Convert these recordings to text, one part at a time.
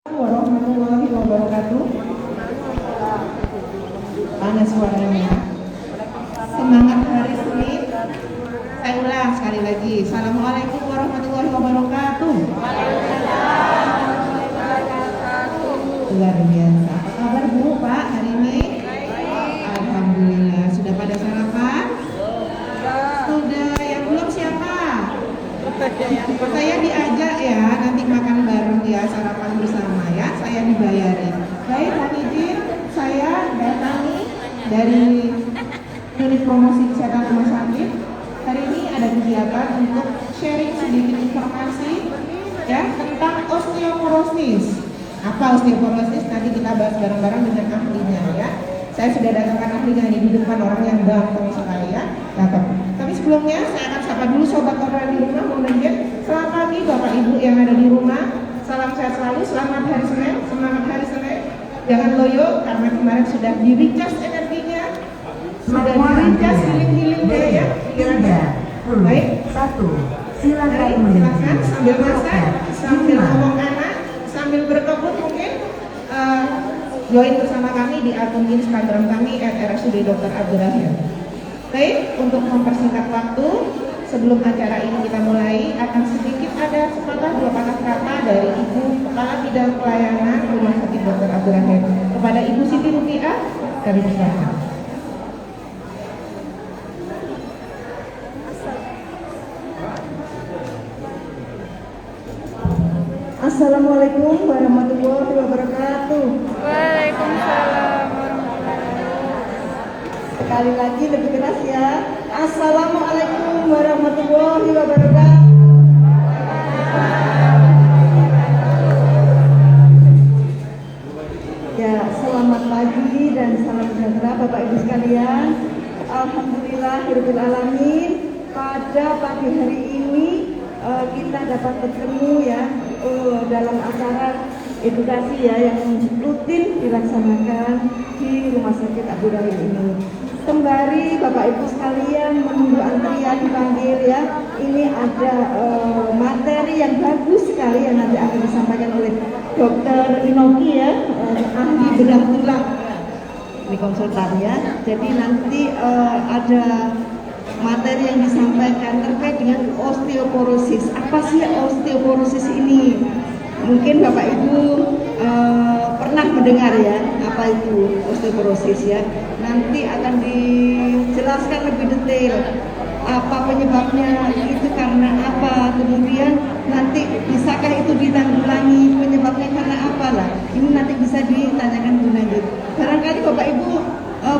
Warahmatullahi wabarakatuh. Mana suaranya? Semangat hari Senin. Saya ulang sekali lagi. Assalamualaikum warahmatullahi wabarakatuh. Luar biasa. Apa kabar Bu, Pak hari ini? Alhamdulillah. Sudah pada sarapan? Sudah. Yang belum siapa? Saya diajak ya, nanti makan bareng ya, sarapan bersama ya, saya dibayarin. Baik, Pak izin, saya datangi dari unit promosi kesehatan rumah sakit. Hari ini ada kegiatan untuk sharing sedikit informasi ya tentang osteoporosis. Apa osteoporosis? Nanti kita bahas bareng-bareng dengan ahlinya ya. Saya sudah datangkan ahlinya ini di depan, orang yang ganteng sekali ya. Datang. Tapi sebelumnya saya akan sapa dulu sobat orang di rumah. Selamat pagi Bapak Ibu yang ada di rumah. Salam sehat selalu. Selamat hari Senin. Semangat hari Senin. Jangan loyo karena kemarin sudah di-recharge energinya. Sudah di-recharge healing-healingnya ya. Baik. Silakan sambil masak, sambil ngomong anak, sambil berkebun mungkin. Join bersama kami di akun Instagram kami @rsud Dr. Abdul Rahim. Baik, untuk mempersingkat waktu, sebelum acara ini kita mulai, akan sedikit ada sepatah dua patah kata dari Ibu Kepala Bidang Pelayanan Rumah Sakit Dr. Abdul Rahim kepada Ibu Siti Rupiah. Kami persilakan. Assalamualaikum warahmatullahi wabarakatuh. Waalaikumsalam warahmatullahi wabarakatuh. Sekali lagi lebih keras ya. Assalamualaikum warahmatullahi wabarakatuh. Ya, selamat pagi dan salam sejahtera Bapak Ibu sekalian. Alhamdulillahirabbil alamin. Pada pagi hari ini kita dapat bertemu ya dalam acara edukasi ya yang rutin dilaksanakan di Rumah Sakit Abdul Rahim ini. Sembari Bapak Ibu sekalian menunggu antrian dipanggil ya, ini ada materi yang bagus sekali yang nanti akan disampaikan oleh Dr. Inoki ya, ahli bedah tulang di konsultan ya. Jadi nanti ada materi yang disampaikan terkait dengan osteoporosis. Apa sih osteoporosis ini? Mungkin Bapak Ibu pernah mendengar ya apa itu osteoporosis ya. Nanti akan dijelaskan lebih detail apa penyebabnya, itu karena apa, kemudian nanti bisakah itu ditanggulangi, penyebabnya karena apa lah. Ini nanti bisa ditanyakan lebih lanjut. Barangkali Bapak Ibu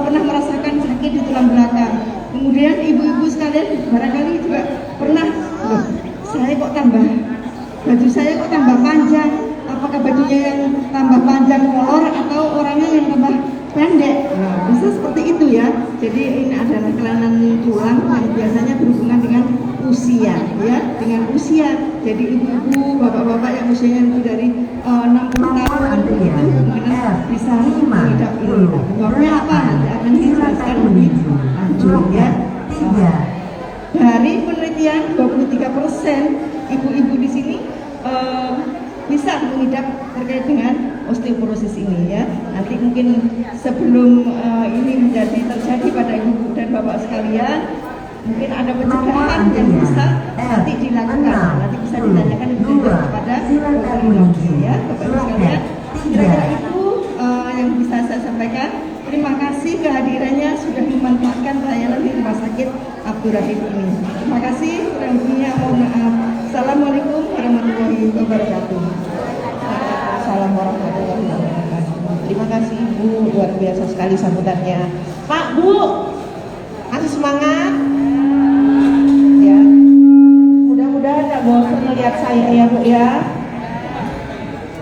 pernah merasakan sakit di tulang belakang. Kemudian ibu-ibu sekalian barangkali juga pernah, loh, saya kok baju saya kok tambah panjang, apakah bajunya yang tambah panjang molor atau orangnya yang tambah pendek? Nah, bisa seperti itu ya. Jadi ini adalah kelainan tulang yang biasanya berhubungan dengan usia ya, dengan usia. Jadi ibu-ibu, bapak-bapak yang usianya lebih dari 60 tahun itu kemungkinan bisa mengidap ini. Penyebabnya apa? Nanti akan dijelaskan lebih lanjut ya. Dari penelitian 23% ibu-ibu di sini bisa mengidap terkait dengan osteoporosis ini ya. Nanti mungkin sebelum ini menjadi terjadi pada ibu dan bapak sekalian, mungkin ada pencegahan yang bisa nanti dilakukan. Nanti bisa ditanyakan kepada Dr. Inoki ya, bapak ibu sekalian. Kira-kira itu yang bisa saya sampaikan. Terima kasih kehadirannya sudah memanfaatkan pelayanan di Rumah Sakit Abdul Rahim ini. Terima kasih. Kurang lebihnya mohon maaf. Assalamualaikum warahmatullahi wabarakatuh. Assalamualaikum warahmatullahi wabarakatuh. Terima kasih Ibu, luar biasa sekali sambutannya. Pak, Bu, masih semangat? Ya. Mudah-mudahan tidak bosan melihat saya ya Bu ya.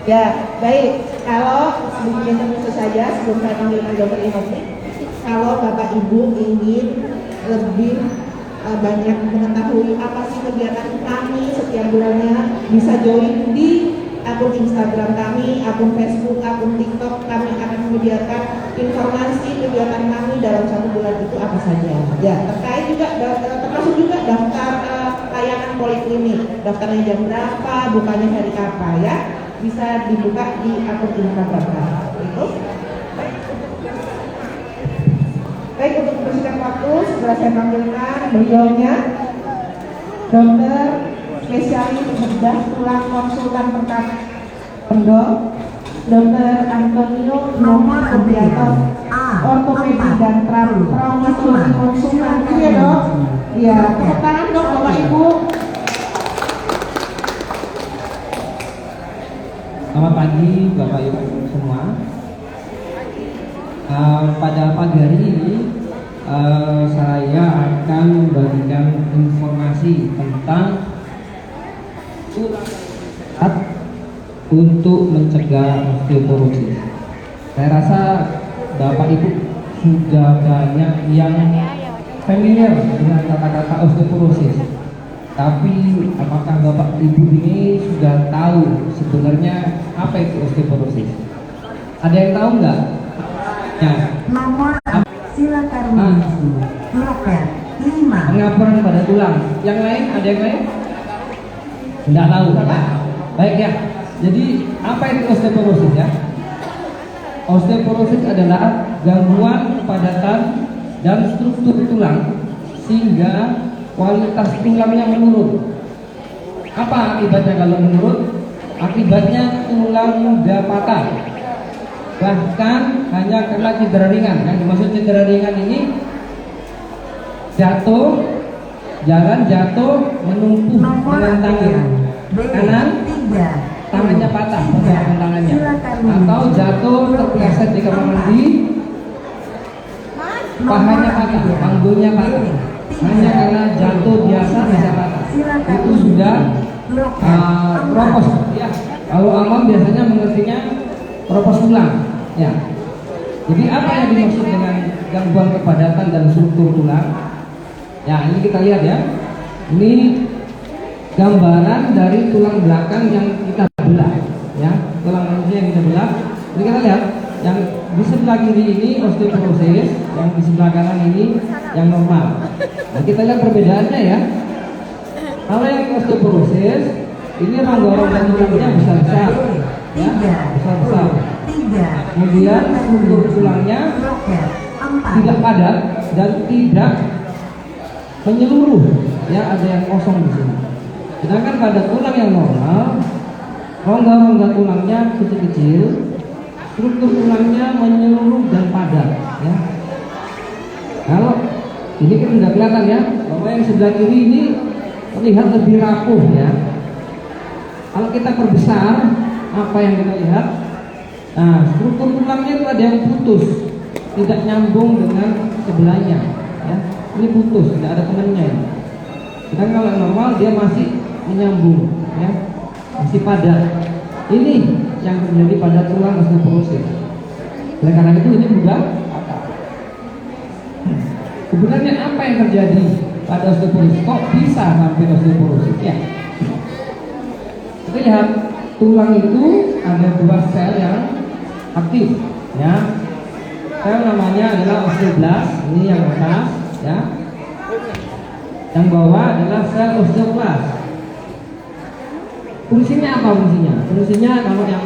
Ya, baik. Kalau sebelum tentu saja sebelum saya panggil Dr. Inoki, kalau Bapak Ibu ingin lebih banyak mengetahui apa sih kegiatan kami setiap bulannya, bisa join di akun Instagram kami, akun Facebook, akun TikTok. Kami akan menyediakan informasi kegiatan kami dalam satu bulan itu apa saja. Ya, terkait juga termasuk juga daftar layanan poliklinik. Daftarnya jam berapa, bukannya hari apa ya. bisa dibuka di akun Instagram. Itu. Baik, untuk membersihkan waktu, segera saya panggilkan beliaunya, dokter spesialis bedah tulang konsultan perkap Pendok, Dr. Antonio Nomor Subianto, ortopedi dan traumatologi konsultan. Iya dok, iya. Tepuk tangan dok bapak ibu. Selamat pagi bapak ibu semua. Pada pagi hari ini saya akan memberikan informasi tentang untuk mencegah osteoporosis. Saya rasa bapak ibu sudah banyak yang familiar dengan kata-kata osteoporosis. Tapi apakah bapak ibu ini sudah tahu sebenarnya apa itu osteoporosis? Ada yang tahu nggak? Ya. Nomor silakan mengisi. Loket 5. Pengapuran pada tulang. Yang lain ada yang lain? Tidak tahu. Baik ya. Jadi apa itu osteoporosis ya? Osteoporosis adalah gangguan kepadatan dan struktur tulang sehingga kualitas tulangnya menurun. Apa akibatnya kalau menurun? Akibatnya tulang mudah patah. Bahkan hanya karena cedera ringan. Yang dimaksud cedera ringan ini jatuh, jalan jatuh menumpuh dengan tangan kanan, tangannya patah pergelangan tangannya, atau jatuh terpleset di kamar mandi, pahanya patah, panggulnya patah, hanya karena jatuh biasa bisa patah. Itu sudah keropos ya. Kalau awam biasanya mengertinya keropos tulang ya. Jadi apa yang dimaksud dengan gangguan kepadatan dan struktur tulang? Ya, ini kita lihat ya. Ini gambaran dari tulang belakang yang kita belah ya, tulang manusia yang kita belah. Ini kita lihat yang di sebelah kiri ini osteoporosis, yang di sebelah kanan ini yang normal. Nah, kita lihat perbedaannya ya. Kalau yang osteoporosis ini rongga-rongga tulangnya besar-besar ya, besar-besar. Kemudian struktur tulangnya tidak padat dan tidak menyeluruh ya, ada yang kosong di sini. Sedangkan pada tulang yang normal, rongga-rongga tulangnya kecil-kecil, struktur tulangnya menyeluruh dan padat ya. Kalau ini kan sudah kelihatan ya, bahwa yang sebelah kiri ini terlihat lebih rapuh ya. Kalau kita perbesar, apa yang kita lihat? Nah, struktur tulangnya itu ada yang putus, tidak nyambung dengan sebelahnya ya. Ini putus, tidak ada temannya. Sedangkan kalau yang normal dia masih menyambung ya, masih padat. Ini yang terjadi pada tulang osteoporosis. Oleh karena itu ini mudah patah. Sebenarnya apa yang terjadi pada osteoporosis? Kok bisa sampai osteoporosis ya? Kita lihat tulang itu ada dua sel yang aktif ya. Sel namanya adalah osteoblast, ini yang atas ya. Yang bawah adalah sel osteoklas. Fungsinya apa fungsinya? Fungsinya kalau yang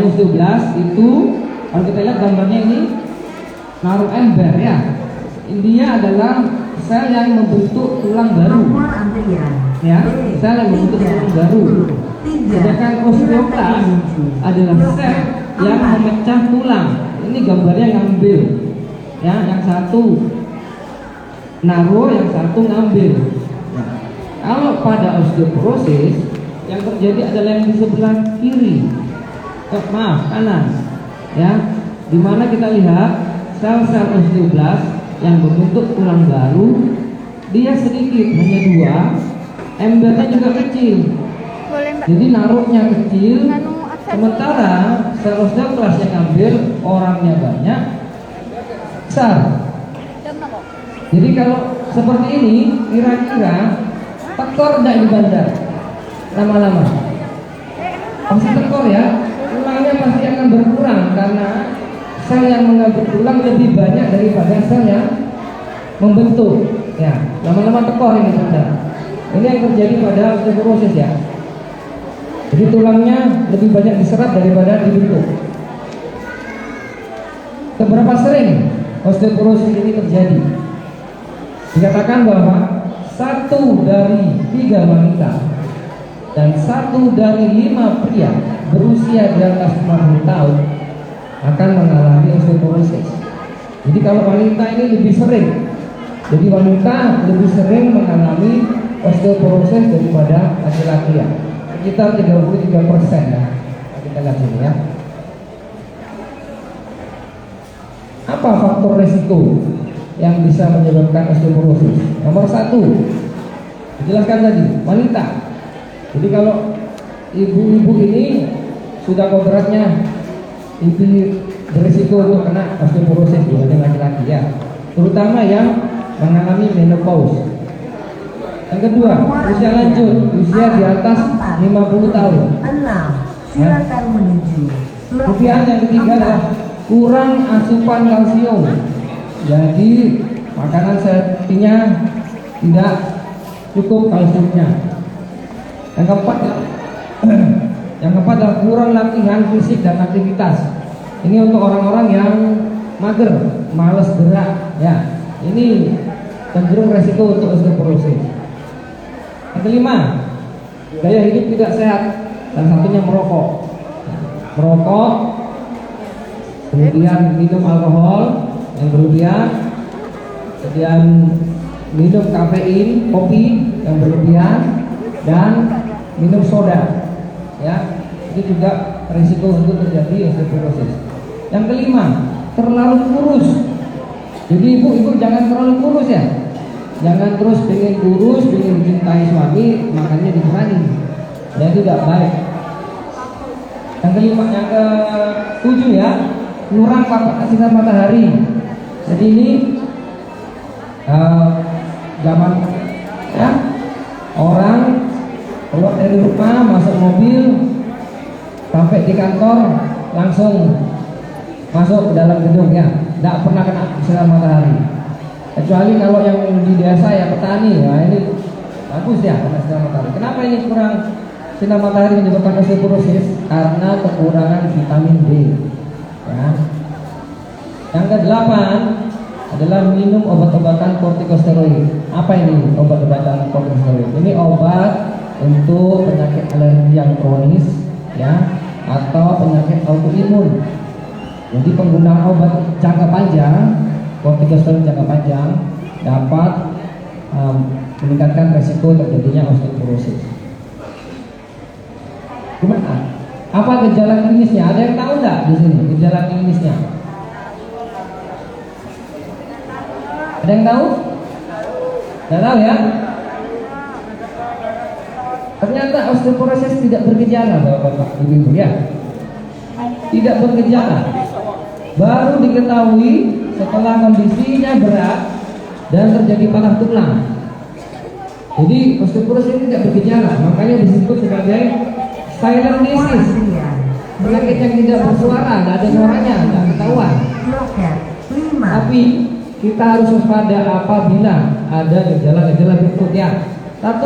osteoblast itu kalau kita lihat gambarnya ini naruh ember ya. Dia adalah sel yang membentuk tulang baru. Ya, sel yang membentuk tulang baru. Sedangkan osteoklas adalah sel yang memecah tulang. Ini gambarnya ngambil. Ya, yang satu naruh, yang satu ngambil. Nah, kalau pada osteoporosis yang terjadi adalah yang di sebelah kiri, kanan, ya, dimana kita lihat sel-sel osteoblast yang membentuk tulang baru, dia sedikit, hanya dua, embernya juga kecil. Jadi naruhnya kecil, sementara sel osteoblast yang ngambil orangnya banyak, besar. Jadi kalau seperti ini, kira-kira tekor tidak di bandar lama-lama? Pasti tekor ya, tulangnya pasti akan berkurang karena sel yang mengambil tulang lebih banyak daripada sel yang membentuk. Ya, lama-lama tekor ini bandar. Ini yang terjadi pada osteoporosis ya. Jadi tulangnya lebih banyak diserap daripada dibentuk. Seberapa sering osteoporosis ini terjadi? Dikatakan bahwa 1 dari 3 wanita dan 1 dari 5 pria berusia di atas 50 tahun akan mengalami osteoporosis. Jadi kalau wanita ini lebih sering, jadi wanita lebih sering mengalami osteoporosis daripada laki-laki ya, sekitar 33% ya. Kita lihat sini ya. Apa faktor resiko yang bisa menyebabkan osteoporosis? Nomor 1, dijelaskan tadi, wanita. Jadi kalau ibu-ibu ini sudah kodratnya itu berisiko untuk kena osteoporosis dibanding laki-laki ya, terutama yang mengalami menopause. Yang kedua, usia lanjut, usia di atas 50 tahun. 6. Silakan menuju. Kemudian yang ketiga adalah kurang asupan kalsium. Jadi makanan sehatnya tidak cukup kalsiumnya. Yang keempat adalah kurang latihan fisik dan aktivitas. Ini untuk orang-orang yang mager, malas gerak ya. Ini cenderung resiko untuk osteoporosis. Yang kelima, gaya hidup tidak sehat, dan satunya merokok. Merokok, kemudian minum alkohol yang berlebihan, kemudian minum kafein, kopi yang berlebihan, dan minum soda ya, itu juga risiko untuk terjadi osteoporosis. Yang kelima, terlalu kurus. Jadi ibu-ibu jangan terlalu kurus ya, jangan terus pengen kurus, pengen mencintai suami, makannya dikurangi, ya itu tidak baik. Yang kelima, yang ketujuh ya, kurang sinar matahari. Jadi ini zaman ya, orang keluar dari rumah, masuk mobil, sampai di kantor langsung masuk ke dalam gedung ya, tidak pernah kena sinar matahari. Kecuali kalau yang di desa ya petani, nah ini bagus ya kena sinar matahari. Kenapa ini kurang sinar matahari menyebabkan osteoporosis? Karena kekurangan vitamin D. Ya. Yang kedelapan adalah minum obat-obatan kortikosteroid. Apa ini obat-obatan kortikosteroid? Ini obat untuk penyakit alergi yang kronis ya, atau penyakit autoimun. Jadi penggunaan obat jangka panjang, kortikosteroid jangka panjang dapat meningkatkan resiko terjadinya osteoporosis. Gimana? Apa gejala klinisnya? Ada yang tahu nggak di sini gejala klinisnya? Ada yang tahu? Tidak tahu ya? Ternyata osteoporosis tidak bergejala, bapak-bapak, ibu-ibu ya. Tidak bergejala. Baru diketahui setelah kondisinya berat dan terjadi patah tulang. Jadi osteoporosis tidak bergejala, makanya disebut sebagai silent disease. Penyakit yang tidak bersuara, tidak ada suaranya, tidak ketahuan. Tapi kita harus waspada apabila ada gejala-gejala berikut ya. 1.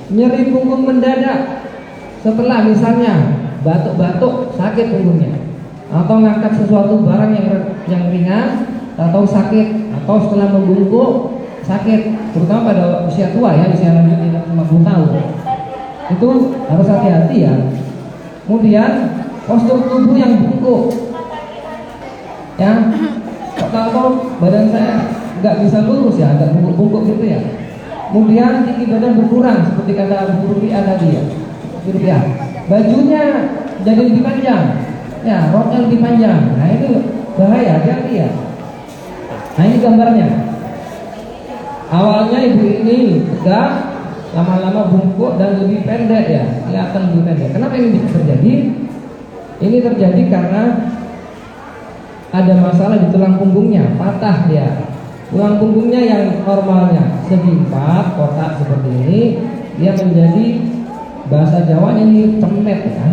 Nyeri punggung mendadak setelah misalnya batuk-batuk, sakit punggungnya, atau ngangkat sesuatu barang yang ringan, atau sakit, atau setelah membungkuk sakit, terutama pada usia tua ya, usia lanjut di 50 tahun. Itu harus hati-hati ya. Kemudian postur tubuh yang bungkuk ya, kalau badan saya nggak bisa lurus ya, agak bungkuk-bungkuk gitu ya. Kemudian tinggi badan berkurang seperti kata Bu Rupiah tadi ya, Rupiah. Bajunya jadi lebih panjang ya, roknya lebih panjang. Nah itu bahaya, hati-hati ya. Nah ini gambarnya. Awalnya ibu ini tegak, lama-lama bungkuk dan lebih pendek ya, kelihatan lebih pendek. Kenapa ini bisa terjadi? Ini terjadi karena ada masalah di tulang punggungnya, patah ya. Tulang punggungnya yang normalnya segi 4 kotak seperti ini, dia menjadi, bahasa Jawanya ini cemet ya.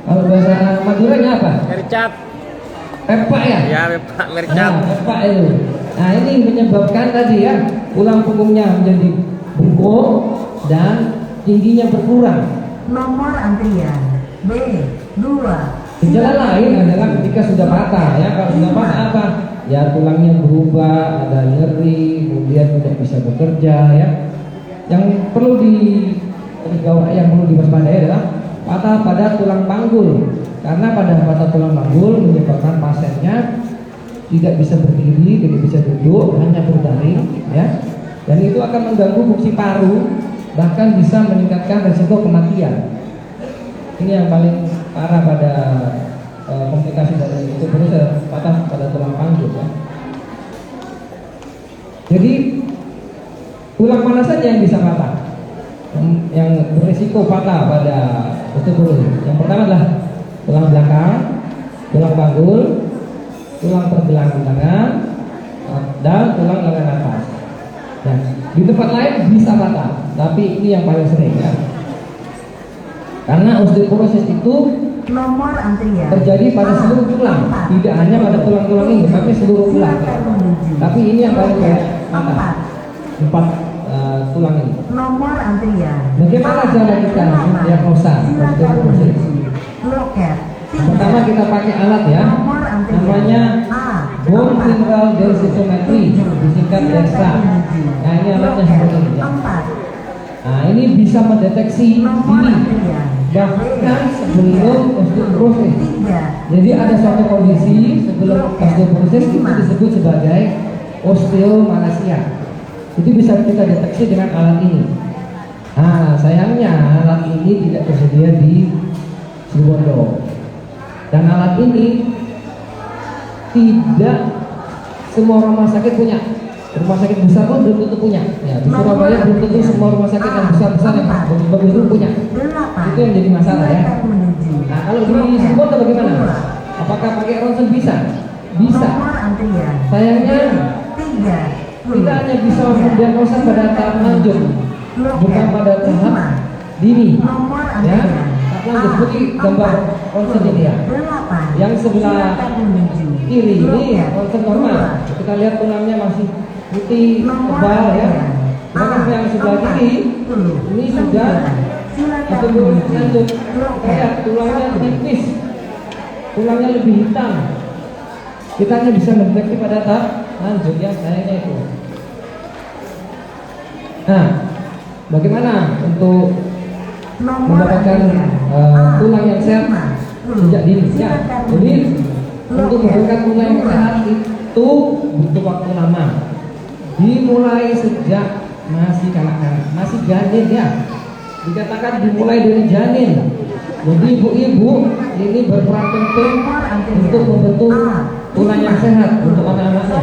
Kalau bahasa Maduranya apa? Mercat. Pepak ya? Ya, Pak mercat. Nah, pepak itu. Nah ini menyebabkan tadi ya, tulang punggungnya menjadi bungkuk dan tingginya berkurang. Nomor antrian B2. Gejala lain adalah ketika sudah patah ya. Kalau sudah patah apa? Ya tulangnya berubah, ada nyeri, kemudian tidak bisa bekerja ya. Yang perlu diwaspadai adalah patah pada tulang panggul. Karena pada patah tulang panggul menyebabkan pasiennya tidak bisa berdiri, tidak bisa duduk, hanya berbaring ya. Dan itu akan mengganggu fungsi paru, bahkan bisa meningkatkan risiko kematian. Ini yang paling parah pada komplikasi dari osteoporosis, patah pada tulang panggul ya. Jadi tulang mana saja yang bisa patah? Yang berisiko patah pada osteoporosis. Yang pertama adalah tulang belakang, tulang panggul, tulang pergelangan tangan, dan tulang lengan atas. Nah, di tempat lain bisa patah, tapi ini yang paling sering ya. Karena osteoporosis itu Nomor antrian terjadi pada seluruh tulang, tidak hanya pada tulang-tulang ini, tapi seluruh tulang. Tapi ini yang paling banyak patah, 4 tulang ini. Nomor antrian Bagaimana cara kita diagnosa osteoporosis? Loket. Pertama kita pakai alat ya, Nomor antrian namanya bone mineral densitometry, disingkat DEXA. Nah ini alatnya seperti ini ya. 4. Nah ini bisa mendeteksi Nomor dini antrian bahkan sebelum osteoporosis. 3. Jadi ada suatu kondisi sebelum osteoporosis itu disebut sebagai osteomalacia. Itu bisa kita deteksi dengan alat ini. Nah sayangnya alat ini tidak tersedia di Situbondo. Dan alat ini tidak semua rumah sakit punya. Rumah sakit besar pun belum tentu punya. Ya, di Surabaya belum tentu semua rumah sakit yang besar-besar yang bagus-bagus itu punya. Itu yang jadi masalah ya. Nah, kalau di Situbondo bagaimana? Apakah pakai ronsen bisa? Bisa. Nomor antrian Sayangnya 3. kita hanya bisa mendiagnosa pada tahap lanjut, bukan pada tahap dini. Nomor Ya, antrian tahap lanjut. Seperti gambar ronsen ini ya. 8. Yang sebelah kiri ini ronsen normal. Dua. Kita lihat tulangnya masih putih, Nomor tebal ya. antrian Sedangkan yang sebelah kiri ini sudah Silakan osteoporosis lanjut. Kita lihat tulangnya tipis, tulangnya lebih hitam. Kita hanya bisa mendeteksi pada tahap lanjut ya, sayangnya itu. Nah, bagaimana untuk mendapatkan tulang yang sehat sejak dini ya? Jadi untuk mendapatkan tulang yang sehat itu butuh waktu lama. Dimulai sejak masih kanak-kanak, masih janin ya. Dikatakan dimulai dari janin. Jadi ibu-ibu ini berperan penting untuk membentuk tulang yang sehat untuk anak-anaknya.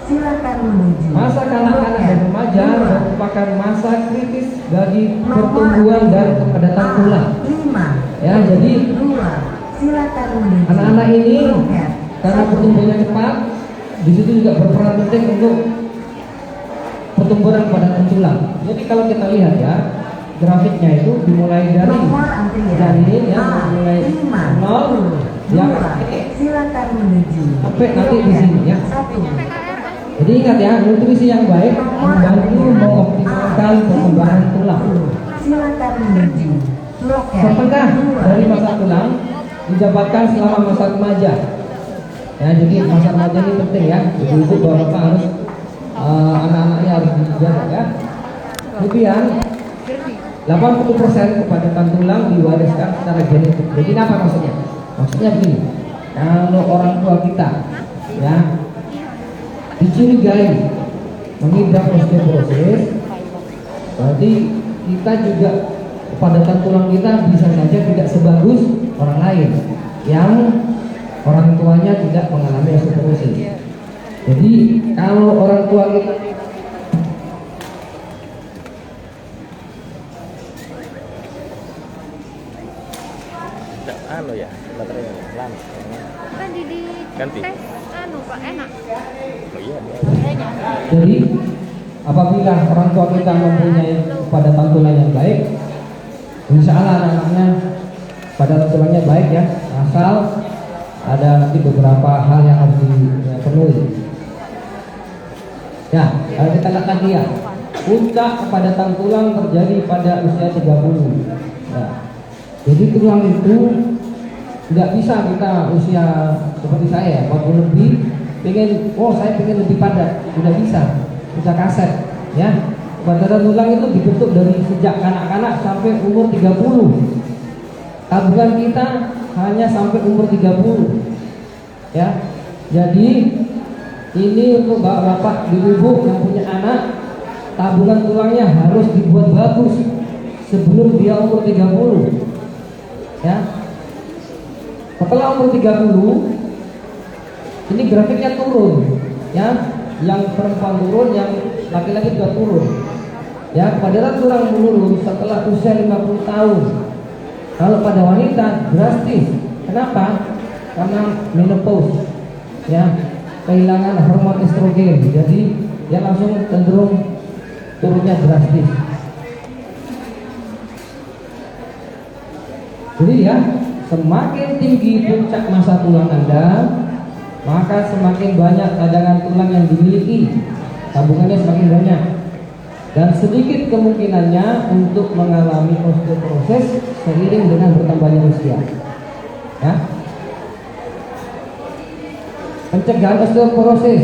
Silakan menuju. Masa kanak-kanak dan remaja merupakan masa kritis bagi pertumbuhan dan kepadatan tulang. 5. Ya, jadi 2. Silakan menuju. anak-anak ini karena pertumbuhannya cepat, di situ juga berperan penting untuk pertumbuhan kepadatan tulang. Jadi kalau kita lihat ya, grafiknya itu dimulai dari Nomor antrian janin ya, mulai 5. 0 yang Silakan menuju. sampai nanti di sini ya. 1. Jadi ingat ya, nutrisi yang baik membantu mengoptimalkan perkembangan tulang. Silakan menuju. Loket. Setengah dari masa tulang didapatkan selama masa remaja. Ya, jadi masa remaja ini penting ya. Ibu-ibu bapak harus anak-anaknya harus dijaga ya. Kemudian 80% kepadatan tulang diwariskan secara genetik. Jadi apa maksudnya? Maksudnya begini, kalau orang tua kita ya dicurigai mengidap osteoporosis, berarti kita juga kepadatan tulang kita bisa saja tidak sebagus orang lain yang orang tuanya tidak mengalami osteoporosis. Jadi kalau orang tua kita anu ya, baterainya lama. Tadi di Ganti. tes anu Pak enak. Oh iya, Jadi apabila orang tua kita mempunyai kepadatan tulang yang baik, insya Allah anak-anaknya kepadatan tulangnya baik ya, asal ada nanti beberapa hal yang harus dipenuhi. Ya, kita lihat lagi ya. Puncak kepadatan tulang terjadi pada usia 30. Ya. Jadi tulang itu nggak bisa kita usia seperti saya 40 lebih pengen, saya pengen lebih padat, tidak bisa, bisa kaset ya. Padahal tulang itu dibentuk dari sejak kanak-kanak sampai umur 30. Tabungan kita hanya sampai umur 30 ya. Jadi ini untuk bapak-bapak di ibu yang punya anak, tabungan tulangnya harus dibuat bagus sebelum dia umur 30 ya. Setelah umur 30 ini grafiknya turun ya, yang perempuan turun, yang laki-laki juga turun ya. Padahal tulang menurun setelah usia 50 tahun. Kalau pada wanita drastis. Kenapa? Karena menopause ya, kehilangan hormon estrogen. Jadi dia langsung cenderung turunnya drastis. Jadi ya, semakin tinggi puncak masa tulang Anda, maka semakin banyak cadangan tulang yang dimiliki, tabungannya semakin banyak, dan sedikit kemungkinannya untuk mengalami osteoporosis seiring dengan bertambahnya usia ya. Pencegahan osteoporosis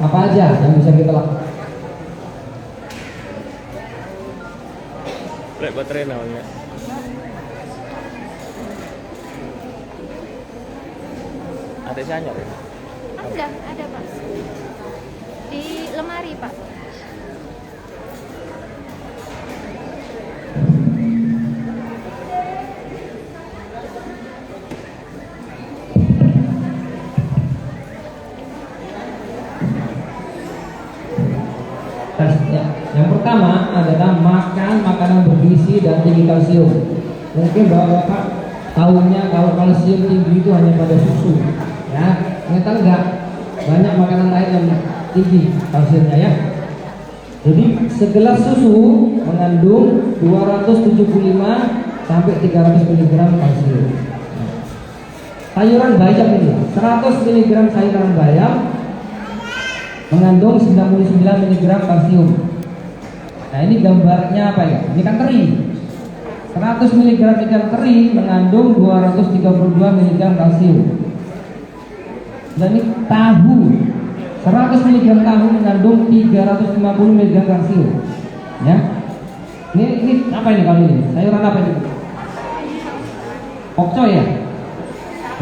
apa aja yang bisa kita lakukan? Baterai namanya. Ada sanyar ya? Ada Pak. Di lemari Pak. Ya. Yang pertama adalah makan makanan bergizi dan tinggi kalsium. Mungkin bapak-bapak tahunya kalau kalsium tinggi itu hanya pada susu ya. Ternyata enggak, banyak makanan lain yang tinggi kalsiumnya ya. Jadi segelas susu mengandung 275 sampai 300 mg kalsium. Sayuran bayam ini 100 mg sayuran bayam mengandung 99 mg kalsium. Nah ini gambarnya apa ya? Ini kan teri. 100 mg ikan teri mengandung 232 mg kalsium. Dan ini tahu, 100 mg tahu mengandung 350 mg kalsium. Ya. Ini apa ini kalau ini? Sayuran apa ini? Pokcoy ya?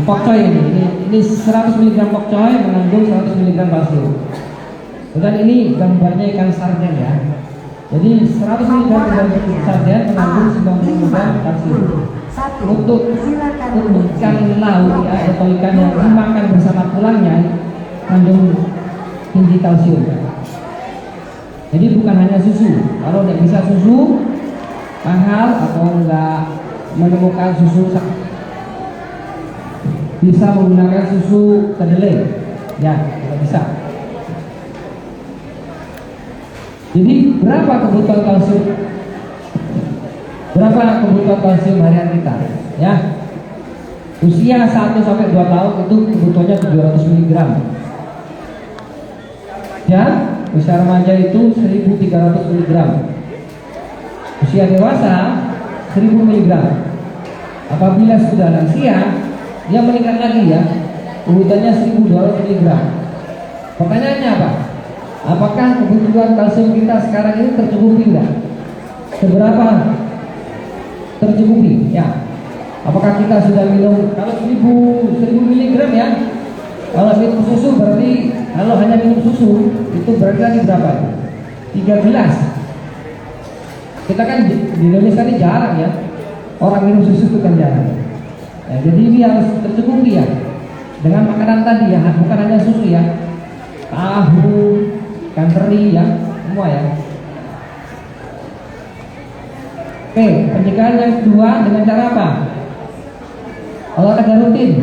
Pokcoy ini 100 mg pokcoy mengandung 100 mg kalsium. Dan ini gambarnya ikan sarden ya. Jadi 100 mg ikan sarden mengandung 90 mg kalsium. Untuk ikan laut ya, atau ikan yang dimakan bersama tulangnya mengandung tinggi kalsium. Jadi bukan hanya susu. Kalau tidak bisa susu mahal atau enggak menemukan susu, bisa menggunakan susu kedelai ya, tidak bisa. Jadi berapa kebutuhan kalsium? Berapa kebutuhan kalsium harian kita? Ya, usia 1 sampai 2 tahun itu kebutuhannya 700 mg. Ya, usia remaja itu 1300 mg. Usia dewasa 1000 mg. Apabila sudah lansia, dia meningkat lagi ya, kebutuhannya 1200 mg. Pertanyaannya apa? Apakah kebutuhan kalsium kita sekarang ini tercukupi enggak? Seberapa tercukupi? Ya. Apakah kita sudah minum kalau 1000 mg ya? Kalau minum susu berarti, kalau hanya minum susu itu berarti lagi berapa? 3 gelas. Kita kan di Indonesia ini jarang ya, orang minum susu itu kan jarang. Ya, jadi ini harus tercukupi ya dengan makanan tadi ya, bukan hanya susu ya, tahu, ikan teri ya, semua ya. Oke, pencegahan yang kedua dengan cara apa? Olahraga rutin.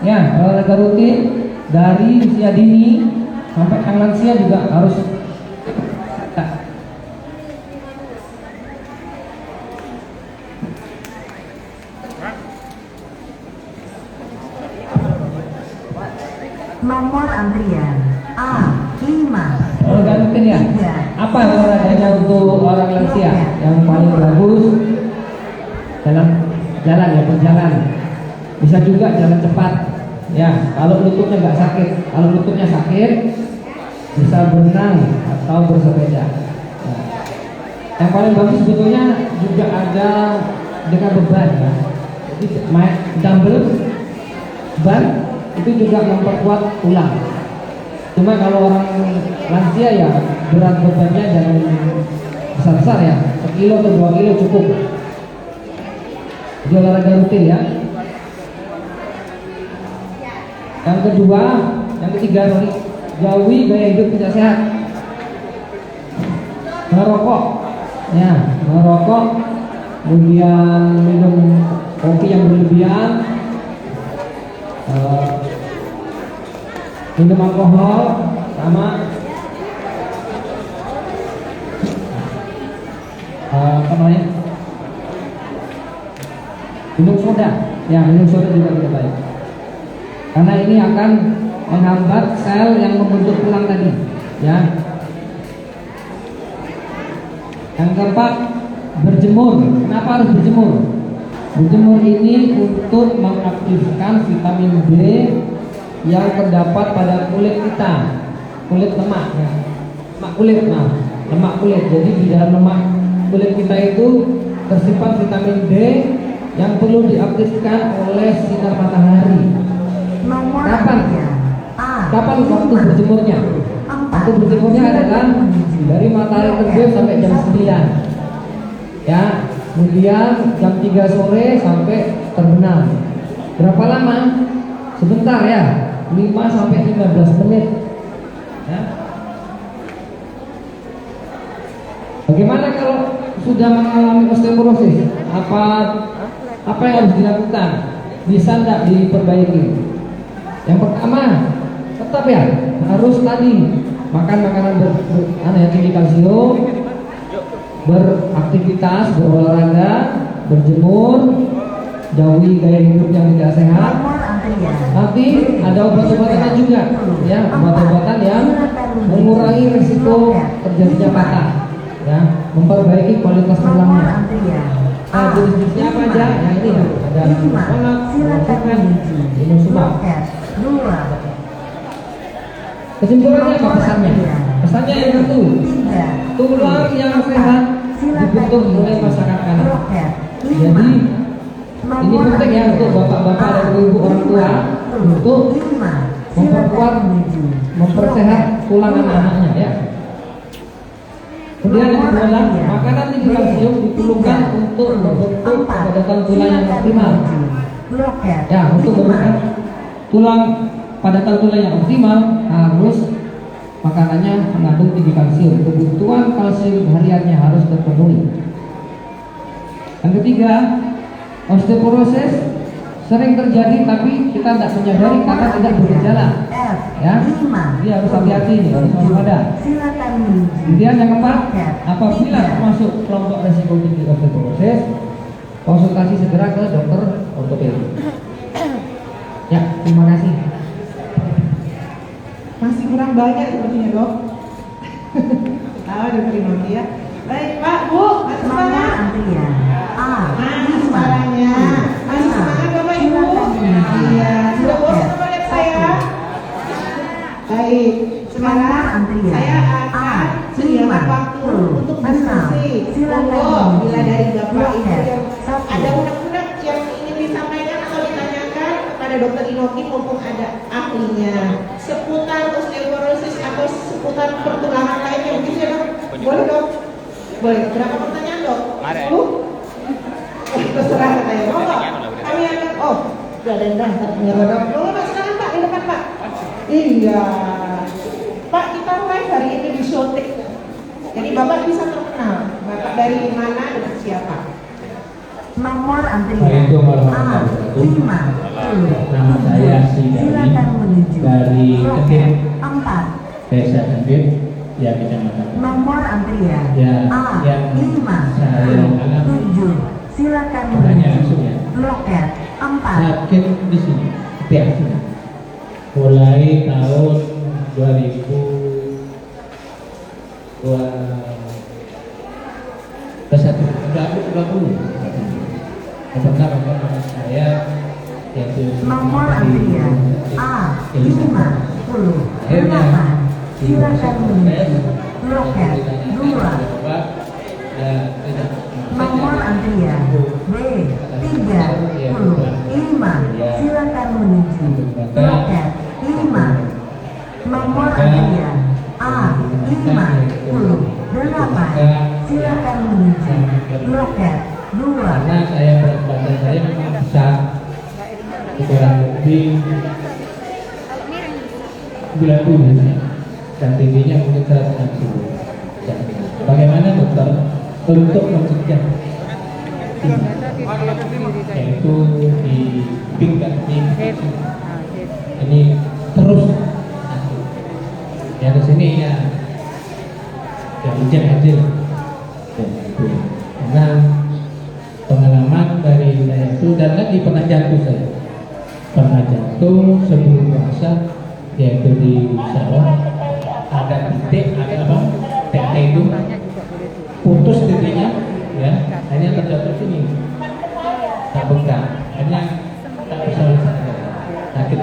Ya, olahraga rutin dari usia dini sampai lansia juga harus. Nomor antrian A5. Olahraga rutin ya. Apa olahraganya untuk orang lansia yang paling bagus dalam jalan ya, berjalan. Bisa juga jalan cepat. Ya, kalau lututnya nggak sakit. Kalau lututnya sakit, bisa berenang atau bersepeda. Nah, yang paling bagus sebetulnya juga ada dengan beban ya. Jadi main dumbbell beban itu juga memperkuat tulang. Cuma kalau orang lansia ya berat bebannya jangan besar-besar ya, 1 kilo atau 2 kilo cukup. Jadi olahraga rutin ya. Yang kedua, yang ketiga, jauhi gaya hidup tidak sehat. Merokok, ya, merokok, kemudian minum kopi yang berlebihan, minum alkohol, sama apa namanya? Minum soda, ya, minum soda juga tidak baik. Karena ini akan menghambat sel yang membentuk tulang tadi, ya. Yang keempat, berjemur. Kenapa harus berjemur? Berjemur ini untuk mengaktifkan vitamin D yang terdapat pada kulit kita, kulit lemak, ya. Lemak kulit, nah, lemak kulit. Jadi di dalam lemak kulit kita itu tersimpan vitamin D yang perlu diaktifkan oleh sinar matahari. Kapan? Kapan waktu berjemurnya? Waktu berjemurnya adalah dari matahari terbit sampai jam 9. Ya, kemudian jam 3 sore sampai terbenam. Berapa lama? Sebentar ya, 5 sampai 15 menit. Ya. Bagaimana kalau sudah mengalami osteoporosis? Apa yang harus dilakukan? Bisa tidak diperbaiki? Yang pertama, tetap ya harus tadi makan makanan tinggi kalsium, beraktivitas, berolahraga, berjemur, jauhi gaya hidup yang tidak sehat. Tapi ada obat-obatan juga, ya, obat-obatan yang mengurangi risiko terjadinya patah, ya, memperbaiki kualitas tulangnya. Nah, jenis-jenisnya apa aja? Nah, ini ya, ada inosumab. Kesimpulannya apa pesannya? Pesannya yang satu, tulang yang sehat dibentuk oleh masyarakat kanak. Jadi ini penting ya untuk bapak-bapak dan ibu orang tua untuk memperkuat, mempersehat tulang anak-anaknya ya. Kemudian yang kedua, makanan tinggi kalsium diperlukan untuk membentuk padatan tulang yang optimal. Ya, untuk membentuk tulang padatan tulang yang optimal harus makanannya mengandung tinggi kalsium. Kebutuhan kalsium hariannya harus terpenuhi. Yang ketiga, osteoporosis sering terjadi tapi kita tidak menyadari karena tidak bergejala. Ya, jadi harus hati-hati nih, harus waspada. Kemudian yang keempat, apabila masuk kelompok resiko tinggi osteoporosis, konsultasi segera ke dokter ortopedi. Ya, terima kasih. Masih kurang banyak sepertinya dok. Udah terima ya. Baik Pak, Bu, masih semangat. Masih suaranya. Masih semangat Bapak Ibu. Iya, sudah bosan sama lihat saya. Baik, sekarang saya akan sediakan waktu untuk diskusi. Monggo, bila dari Bapak Ibu yang ada unek-unek yang ingin disampaikan atau ditanyakan kepada Dokter Inoki maupun ada ahlinya seputar osteoporosis atau seputar pertulangan lainnya, begitu ya dok? Boleh dok? Boleh. Berapa pertanyaan dok? 10? Terserah katanya. Monggo. Kami akan. Oh, sudah ada yang daftar penyerah dok. Monggo Pak, silakan Pak, di depan Pak. Iya. Pak, kita mulai hari ini di showtik. Jadi Bapak bisa terkenal. Bapak dari mana dan siapa? Nomor antrian Assalamualaikum warahmatullahi wabarakatuh. Nama saya Sidari dari Ketim Desa Ketim, ya kecamatan. Nomor antrian Ya, yang saya alami. Silakan Tanya langsung ya. Loket 4. Sakit di sini, setiap sini. Mulai tahun 2021, 2020. Karena bapak saya yaitu Nomor antrian A50 8. Silakan menuju loket 2. Nomor antrian B35. Silakan menuju loket 5. Nomor antrian A58. Silakan menuju loket 2. karena saya berat badan saya memang besar kurang lebih 90 dan tingginya mungkin 160. Bagaimana dokter untuk mencegah yaitu di pinggang ini terus ya ke sini ya hujan aja karena pengalaman dari saya itu dan lagi pernah jatuh sebelum puasa yaitu di sawah ada titik ada apa titik itu putus titiknya ya hanya terjatuh sini tak bengkak hanya tak bisa sakit.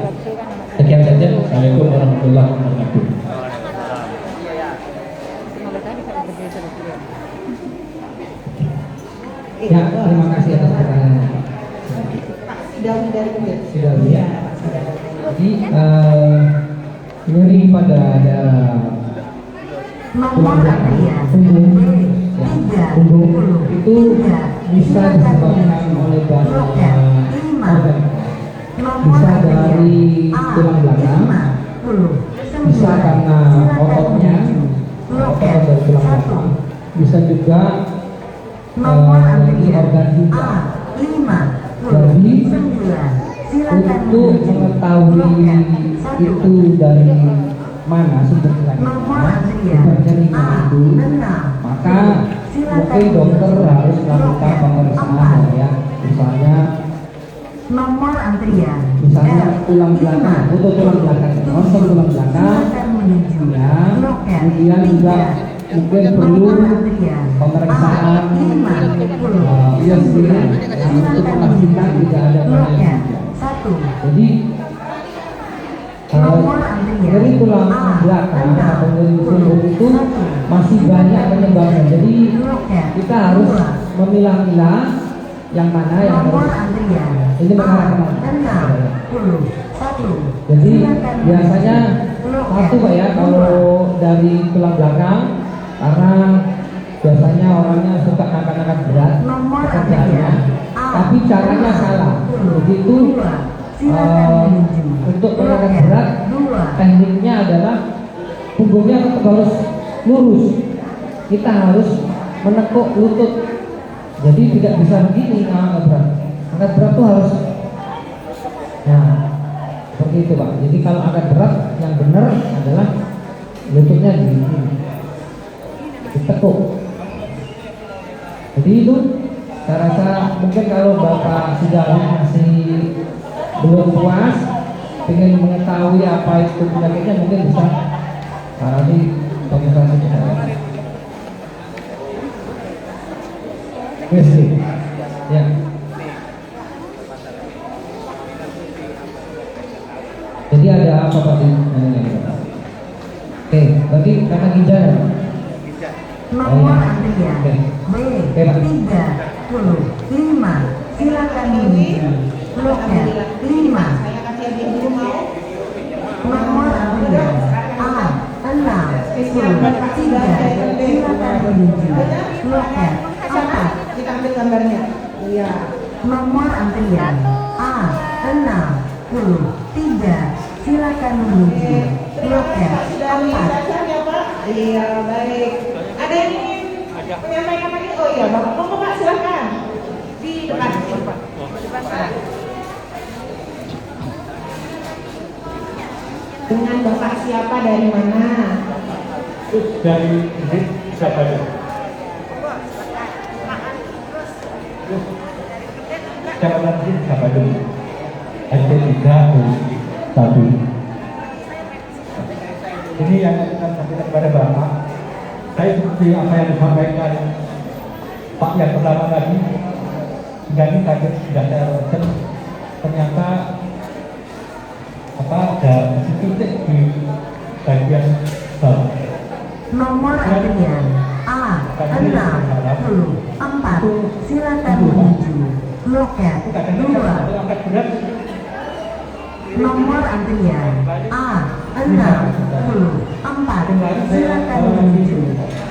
Sekian saja. Assalamualaikum warahmatullahi wabarakatuh. Ya, terima kasih atas pertanyaannya. Sudah Sudah ya. Jadi nyeri pada ada Nomor antrian punggung itu bisa disebabkan oleh banyak organ. Bisa dari tulang belakang, bisa karena ototnya, otot dari tulang belakang, bisa juga Nomor dari antrian organ ginjal. A59. Silakan Untuk mengetahui itu dari mana sumber Nomor penyakitnya, antrian itu, maka mungkin dokter harus melakukan pemeriksaan ya, misalnya Nomor antrian tulang belakang, untuk tulang belakang, konsol tulang belakang, silakan menuju ya, loket kemudian juga 3. mungkin perlu Nomor antrian pemeriksaan A50. untuk memastikan tidak ada Loket penyakit. 1. Jadi dari tulang belakang atau dari punggung itu masih banyak penyebabnya. Jadi kita harus memilah-milah yang mana yang Nomor harus antrian ini mengarah kemana. 61. Jadi biasanya satu Pak ya kalau dari tulang belakang karena biasanya orangnya suka angkat-angkat berat Nomor pekerjaannya, tapi caranya salah. Begitu untuk mengangkat berat tekniknya adalah punggungnya tetap harus lurus. Kita harus menekuk lutut. Jadi tidak bisa begini angkat berat. Angkat berat tuh harus nah seperti itu Pak. Jadi kalau angkat berat yang benar adalah lututnya ditekuk. Jadi itu saya rasa mungkin kalau Bapak sudah masih belum puas ingin mengetahui apa itu penyakitnya, mungkin bisa parani konsultasi ke saya. Ya. Jadi ada apa Pak di Oke, berarti karena ginjal ya? Nomor antrian B35. Silakan menuju loket 5. Saya kasih dia dulu mau. Nomor antrian A63. Silakan menuju loket 4. Kita ambil gambarnya. Iya. Nomor antrian A63. Silakan menuju loket Sudah 4. bisa ya Pak? Iya baik. Ada yang ingin menyampaikan lagi? Oh iya Bapak, monggo Pak silakan. Di depan. Pak. Dengan Bapak siapa dari mana? Dari siapa itu? Jabatan siapa itu? ST3 1. Ini yang kita sampaikan kepada Bapak. Saya seperti apa yang disampaikan Pak yang pertama tadi, Ini kaget sudah saya ronsen, ternyata ada titik di bagian bawah. Nomor antrian A64, silakan menuju loket 2. Angkat berat. Nomor antrian A64, silakan menuju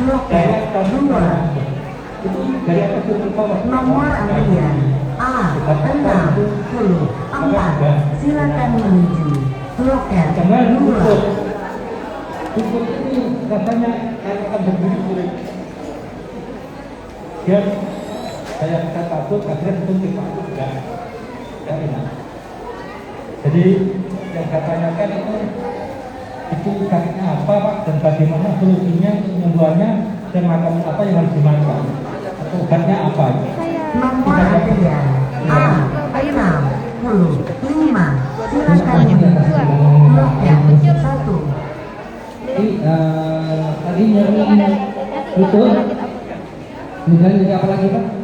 loket 2. Itu dari atas ke bawah. Nomor antrian A64, silakan menuju loket Jangan 2. lutut. Lutut ini rasanya akan berdiri sulit. Dan saya takut akhirnya suntik Pak. Enggak enak. Jadi yang saya tanyakan itu kakinya apa Pak dan bagaimana solusinya untuk penyembuhannya dan makanan apa yang harus dimakan atau obatnya apa? Nomor antrian A65, silakan menuju loket 1. Jadi tadi nyeri lutut, kemudian nyeri apa lagi Pak?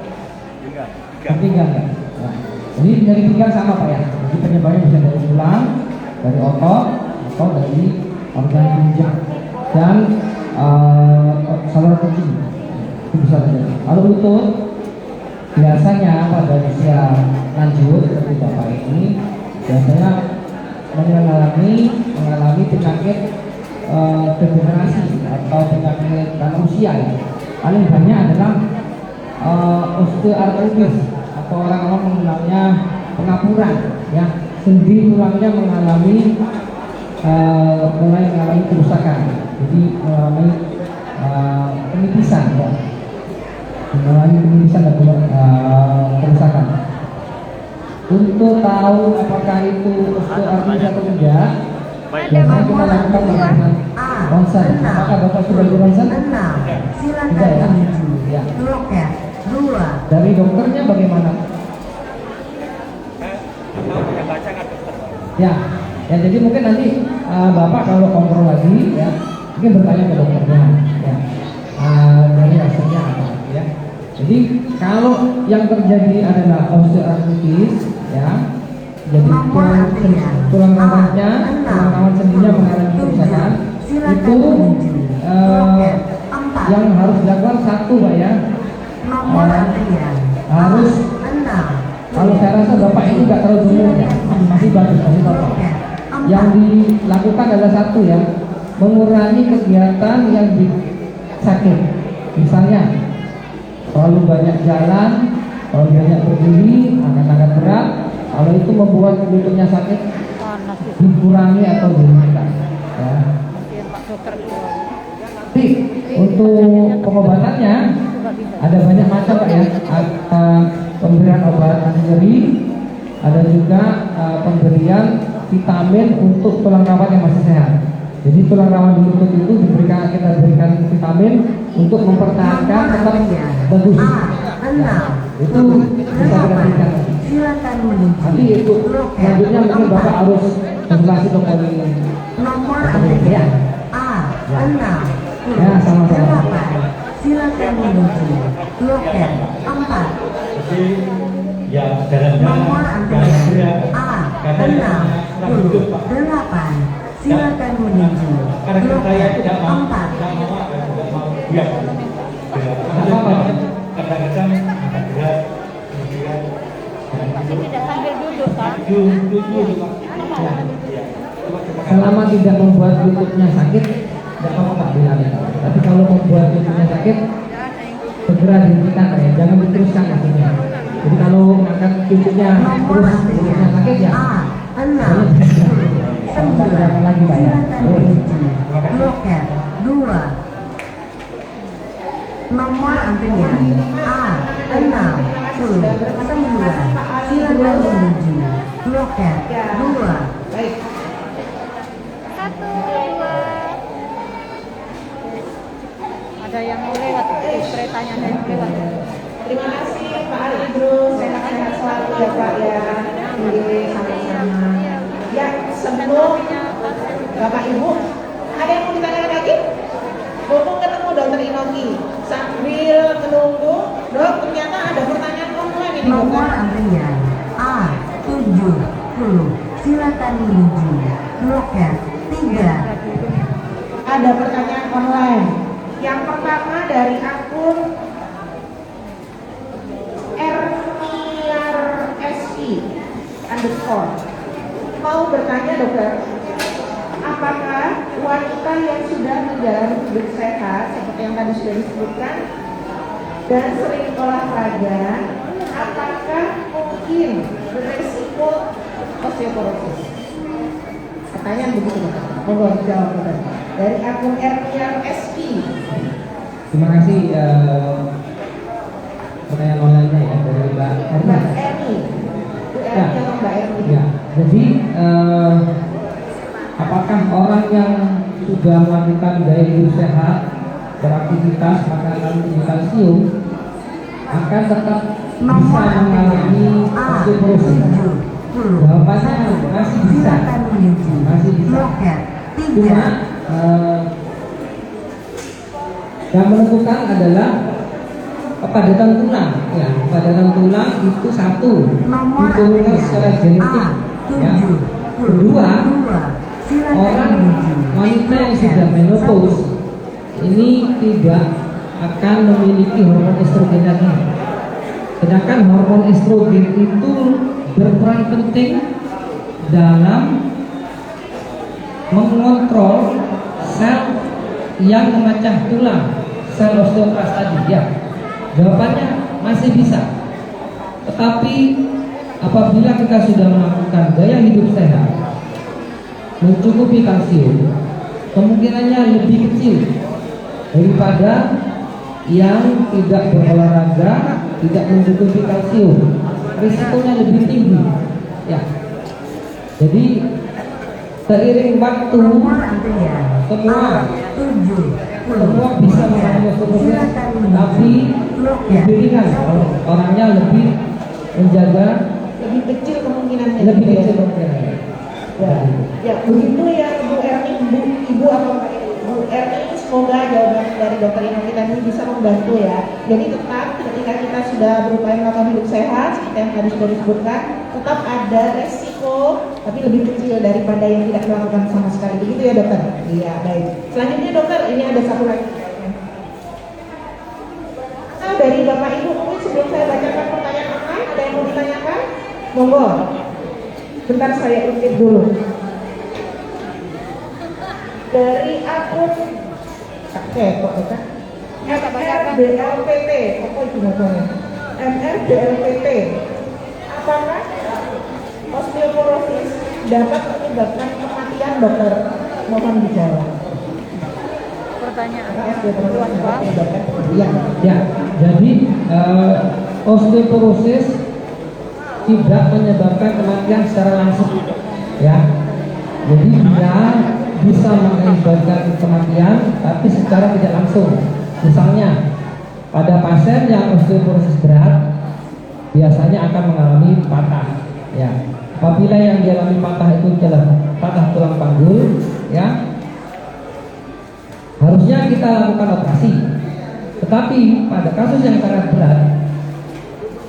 Pinggang ya. Nah, jadi nyeri pinggang sama Pak ya. Jadi penyebabnya bisa dari tulang, dari otot, atau dari organ ginjal dan saluran kencing. Itu bisa terjadi. Kalau lutut biasanya pada usia lanjut seperti Bapak ini biasanya mengalami penyakit degenerasi atau penyakit karena usia ya. Paling banyak adalah osteoartritis atau orang-orang mengenalnya pengapuran ya, sendi tulangnya mulai mengalami kerusakan, jadi mengalami penipisan ya, mengalami penipisan dan kerusakan. Untuk tahu apakah itu osteoartritis atau tidak, biasanya kita lakukan pemeriksaan ronsen. Apakah Bapak sudah di ronsen? 6, silakan Tidak ya? menuju Ya. loket 2. Dari dokternya bagaimana? Ya, ya jadi mungkin nanti Bapak kalau kontrol lagi ya, mungkin bertanya ke dokternya ya, dari hasilnya apa ya. Jadi kalau yang terjadi adalah osteoartritis ya, jadi tulang rawan sendinya mengalami kerusakan, itu yang harus dilakukan satu Pak ya, Nomor antrian harus, kalau saya rasa Bapak ini nggak terlalu gemuk ya, masih bagus, masih Bapak. Yang dilakukan adalah satu ya, mengurangi kegiatan yang sakit. Misalnya terlalu banyak jalan, terlalu banyak berdiri, angkat-angkat berat. Kalau itu membuat lututnya sakit, dikurangi atau dihilangkan. Ya. Jadi untuk pengobatannya ada banyak macam Pak ya. Ada pemberian obat anti nyeri, ada juga pemberian vitamin untuk tulang rawan yang masih sehat. Jadi tulang rawan di lutut itu kita berikan vitamin untuk mempertahankan tetap bagus. Itu bisa kita berikan. Silakan menuju Nanti itu selanjutnya mungkin Bapak harus konsultasi dokter ini. Nomor antrian A6, Ya, sama-sama. 8, silakan menuju loket 4. Jadi ya jalannya Nomor antrian A68, silakan menuju karena saya loket tidak mau 4. biar kadang-kadang angkat berat kemudian Tidak sambil duduk Pak. Selama tidak membuat lututnya sakit, tidak apa-apa Pak dilakukan. Tapi kalau membuat lututnya sakit, segera dihentikan ya, jangan diteruskan maksudnya. Jadi kalau angkat lututnya Nomor terus lututnya antrian sakit ya, A69, lagi Pak ya. silakan menuju loket 2. Nomor antrian A69, silakan menuju loket 2. Baik. 1, 2. Ada yang mau lewat, keretanya ada yang lewat. Terima kasih Pak Ali Idrus, sehat-sehat selalu ya Pak ya. Ini sama-sama. Ya, sebelum Bapak Ibu, ada yang mau ditanyakan lagi? Mumpung ketemu Dokter Inoki, sambil menunggu, Dok ternyata ada pertanyaan online ini Nomor dokter? antrian A70. Silakan menuju loket 3. Ada pertanyaan online. Yang pertama dari akun @RSI_. Mau bertanya dokter, apakah wanita yang sudah menjalani hidup sehat seperti yang tadi sudah disebutkan dan sering olahraga, apakah mungkin beresiko osteoporosis? Pertanyaan begitu dokter. Monggo dijawab dokter. Dari akun RSI. Terima kasih pertanyaan online-nya ya dari Mbak Erna. Mbak Erni. Bu Ya. Erni atau Mbak Erni? Ya, jadi apakah orang yang sudah melakukan gaya hidup sehat, beraktivitas, makan tinggi kalsium akan tetap bisa Nomor mengalami antrian osteoporosis? A70. Jawabannya masih bisa. Silakan menuju Masih bisa. loket Cuma 3. yang menentukan adalah kepadatan tulang. Ya, kepadatan tulang itu satu Nomor diturunkan antrian secara genetik. Ya. A70. Kedua, Silakan orang menuju wanita yang sudah menopause ini tidak akan memiliki hormon estrogen lagi. Sedangkan hormon estrogen itu berperan penting dalam mengontrol sel yang memecah tulang, sel osteoklas tadi. Ya, jawabannya masih bisa. Tetapi apabila kita sudah melakukan gaya hidup sehat, mencukupi kalsium, kemungkinannya lebih kecil daripada yang tidak berolahraga, tidak mencukupi kalsium. Risikonya lebih tinggi. Ya. Jadi seiring waktu Nomor antrian semua A70. bisa mengalami osteoporosis, tapi lebih ringan kalau orangnya lebih menjaga, Lebih kecil kemungkinannya. lebih gitu ya? kecil kemungkinannya. Ya, ya begitu ya Bu Erni, Ibu atau Mbak Erni. Bu Erni, semoga jawaban dari dokter Inoki tadi bisa membantu ya. Jadi tetap ketika kita sudah berupaya melakukan hidup sehat, seperti yang tadi sudah disebutkan, tetap ada resiko, tapi lebih kecil daripada yang tidak melakukan sama sekali. Begitu ya dokter? Iya, baik. Selanjutnya dokter, ini ada satu lagi. Nah, dari Bapak Ibu, mungkin sebelum saya bacakan pertanyaan online, ada yang mau ditanyakan? Monggo. Bentar saya intip dulu. Dari akun kok kan? MRDLPT, apa itu namanya? MRDLPT. Apakah osteoporosis dapat menyebabkan kematian dokter? Mohon dijawab. Pertanyaan Apakah osteoporosis dapat menyebabkan kematian? Ya, jadi osteoporosis tidak menyebabkan kematian secara langsung, ya. Jadi dia bisa mengakibatkan kematian, tapi secara tidak langsung. Misalnya, pada pasien yang osteoporosis berat, biasanya akan mengalami patah, ya. Apabila yang dialami patah itu adalah patah tulang panggul, ya, harusnya kita lakukan operasi. Tetapi pada kasus yang sangat berat,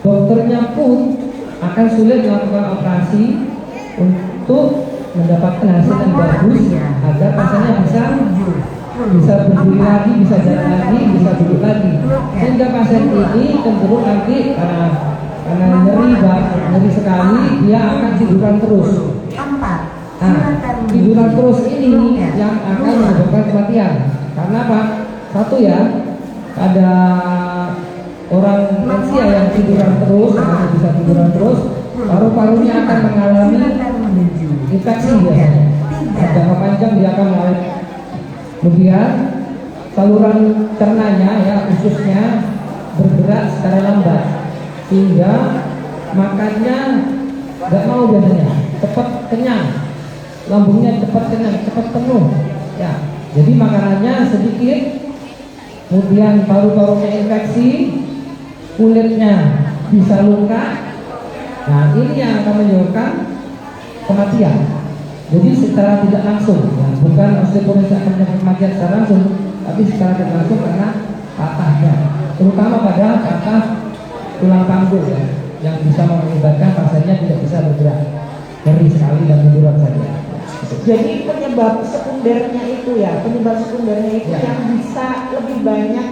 dokternya pun akan sulit melakukan operasi untuk mendapatkan hasil yang bagus agar pasiennya bisa berdiri lagi, bisa jalan lagi, bisa duduk lagi. Sehingga pasien ini cenderung nanti karena nyeri sekali, dia akan tiduran terus. Nah, tiduran terus ini yang akan menyebabkan kematian. Karena apa? Satu ya, ada orang lansia yang tiduran terus, bisa tiduran terus, paru-parunya akan mengalami infeksi biasanya. Jangka panjang dia akan mengalami. Kemudian saluran cernanya ya ususnya bergerak secara lambat sehingga makannya nggak mau biasanya, cepat kenyang, lambungnya cepat kenyang, cepat penuh. Ya, jadi makanannya sedikit, kemudian paru-parunya infeksi, kulitnya bisa luka. Nah, ini yang akan menyebabkan kematian. Jadi secara tidak langsung, ya, bukan osteoporosis akan menyebabkan kematian secara langsung, tapi secara tidak langsung karena patahnya, terutama pada patah tulang panggul. Ya. yang bisa mengakibatkan pasiennya tidak bisa bergerak, nyeri sekali dan menjurat saja. Jadi penyebab sekundernya itu ya, Ya. yang bisa lebih banyak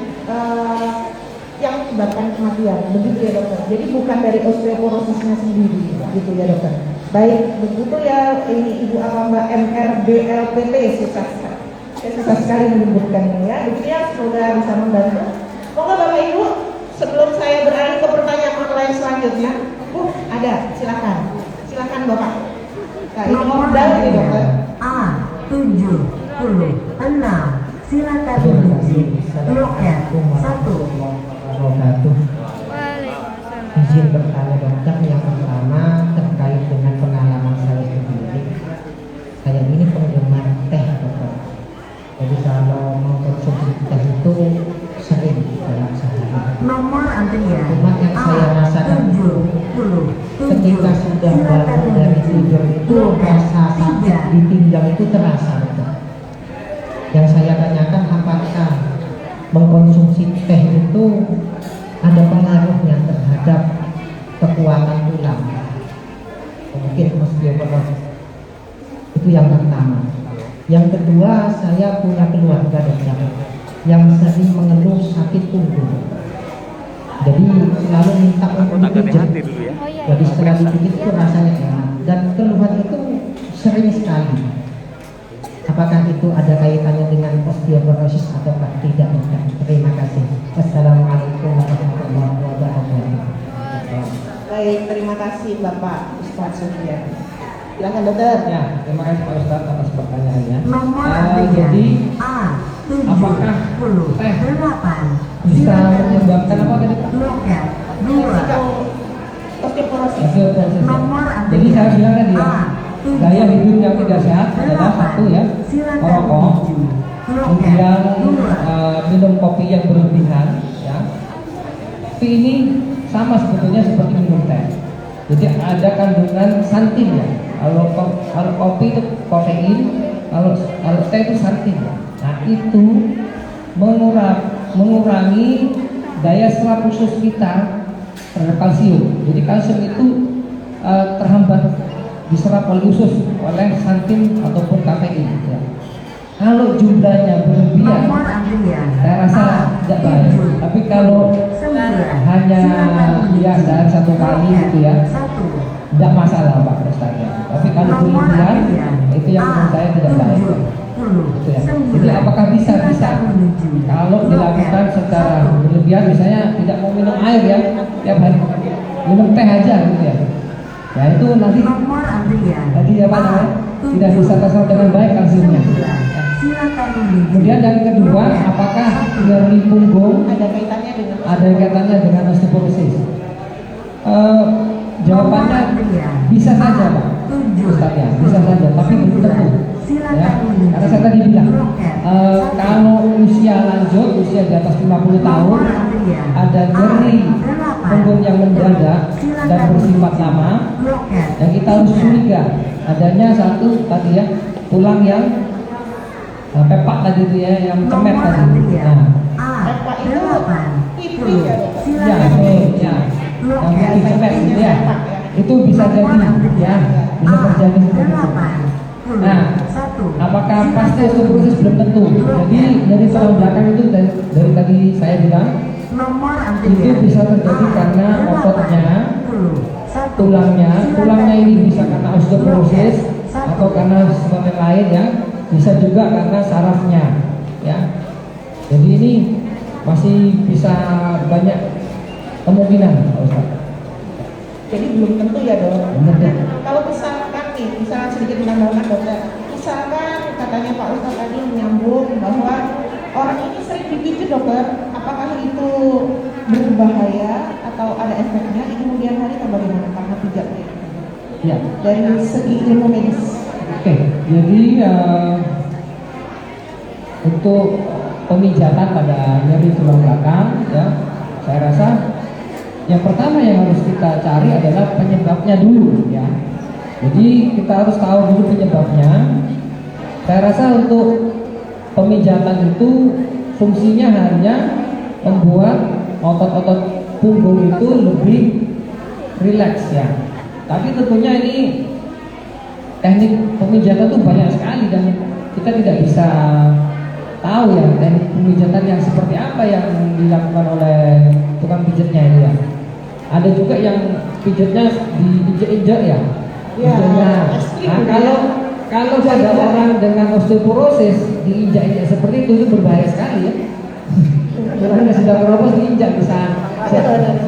yang menyebabkan kematian, begitu ya dokter. Jadi bukan dari osteoporosisnya sendiri, gitu ya dokter. Baik, begitu ya ini Ibu apa Mbak MRBLPT susah sekali menyebutkannya ya. Begitu ya, semoga bisa membantu. Moga Bapak Ibu, sebelum saya beralih ke pertanyaan selanjutnya, ada, silakan Bapak. Nah, ini modal ini dokter. A76. Silakan menuju loket 1. Wabarakatuh. Izin bertanya dokter, yang pertama terkait dengan pengalaman saya sendiri. Saya ini penggemar teh dokter. Jadi kalau mengkonsumsi teh itu sering dalam sehari. Nomor antrian Cuma yang saya rasakan ketika sudah bangun dari tidur itu rasa sakit di pinggang itu terasa dokter. Yang saya tanyakan, apakah mengkonsumsi teh itu ada pengaruhnya terhadap kekuatan tulang? Mungkin osteoporosis. Itu yang pertama. Yang kedua, saya punya keluarga dokter yang sering mengeluh sakit punggung. Jadi selalu minta untuk dipijat. dulu ya. Jadi setelah dipijat itu rasanya enak dan keluhan itu sering sekali. Apakah itu ada kaitannya dengan osteoporosis atau tidak dokter? Terima kasih. Assalamualaikum warahmatullahi wabarakatuh. Baik, terima kasih Bapak Ustadz Sufyan. Silakan dokter. Ya, terima kasih Pak Ustadz atas pertanyaannya. Nomor Jadi A78 apakah teh bisa menyebabkan apa tadi Pak? loket Risiko 2. osteoporosis. Osteoporosis. Nomor Jadi saya bilang tadi ya, A7 gaya hidup yang tidak sehat adalah satu ya, merokok, kemudian minum kopi yang berlebihan ya. Tapi ini sama sebetulnya seperti minum teh. Jadi ada kandungan santin ya. Kalau kopi itu kafein, kalau teh itu santin ya. Nah itu mengurangi daya serap usus kita terhadap kalsium. Jadi kalsium itu terhambat diserap oleh usus oleh santin ataupun kafein ya. Kalau jumlahnya berlebihan, Nomor antrian saya rasa tidak baik. Tapi kalau hanya biasa satu kali gitu ya, tidak masalah Pak Ustaz ya. Tapi kalau berlebihan, itu yang menurut saya tidak baik. Gitu ya. Jadi apakah bisa? Kalau dilakukan secara berlebihan, misalnya tidak mau minum air ya, tiap hari minum teh aja gitu ya. Ya itu nanti Nomor antrian apa namanya, tidak bisa terserap dengan baik kalsiumnya. Silakan menuju. Kemudian yang kedua, apakah nyeri punggung Ada kaitannya dengan osteoporosis? Jawabannya bisa saja Pak Ustaz ya, bisa saja, tapi belum tentu ya. Karena saya tadi bilang kalau usia lanjut, usia di atas 50 tahun, ada nyeri punggung yang mendadak dan bersifat lama, yang kita harus curiga adanya satu tadi ya, tulang yang pepak tadi itu ya, yang cemet tadi. Nah, ya, yang putih cemet gitu ya, itu bisa jadi ya, bisa terjadi seperti itu. Nah, apakah pasti osteoporosis? Belum tentu. Jadi dari tulang belakang itu dari tadi saya bilang itu bisa terjadi karena ototnya, tulangnya ini bisa karena osteoporosis atau karena sebab yang lain ya, bisa juga karena sarafnya ya. Jadi ini masih bisa banyak kemungkinan Pak Ustaz. Jadi belum tentu ya dok. Benar. Kalau misalkan nih, misalkan sedikit menambahkan dokter, misalkan katanya Pak Ustadz tadi menyambung bahwa orang ini sering dipijit dokter, apakah itu berbahaya atau ada efeknya di kemudian hari atau bagaimana karena pijatnya? Ya. Dari segi ilmu medis. Oke, jadi untuk pemijatan pada nyeri tulang belakang ya, saya rasa yang pertama yang harus kita cari adalah penyebabnya dulu ya. Jadi kita harus tahu dulu penyebabnya. Saya rasa untuk pemijatan itu fungsinya hanya membuat otot-otot punggung itu lebih rileks ya. Tapi tentunya ini teknik pemijatan itu banyak sekali dan kita tidak bisa tahu ya teknik pemijatan yang seperti apa yang dilakukan oleh tukang pijatnya ini ya. Ada juga yang pijatnya diinjak-injak ya. Ya, Injaknya. ekstrim Nah, ya. kalau pada orang dengan osteoporosis diinjak-injak seperti itu berbahaya sekali ya. Orang yang sedang merokok diinjak bisa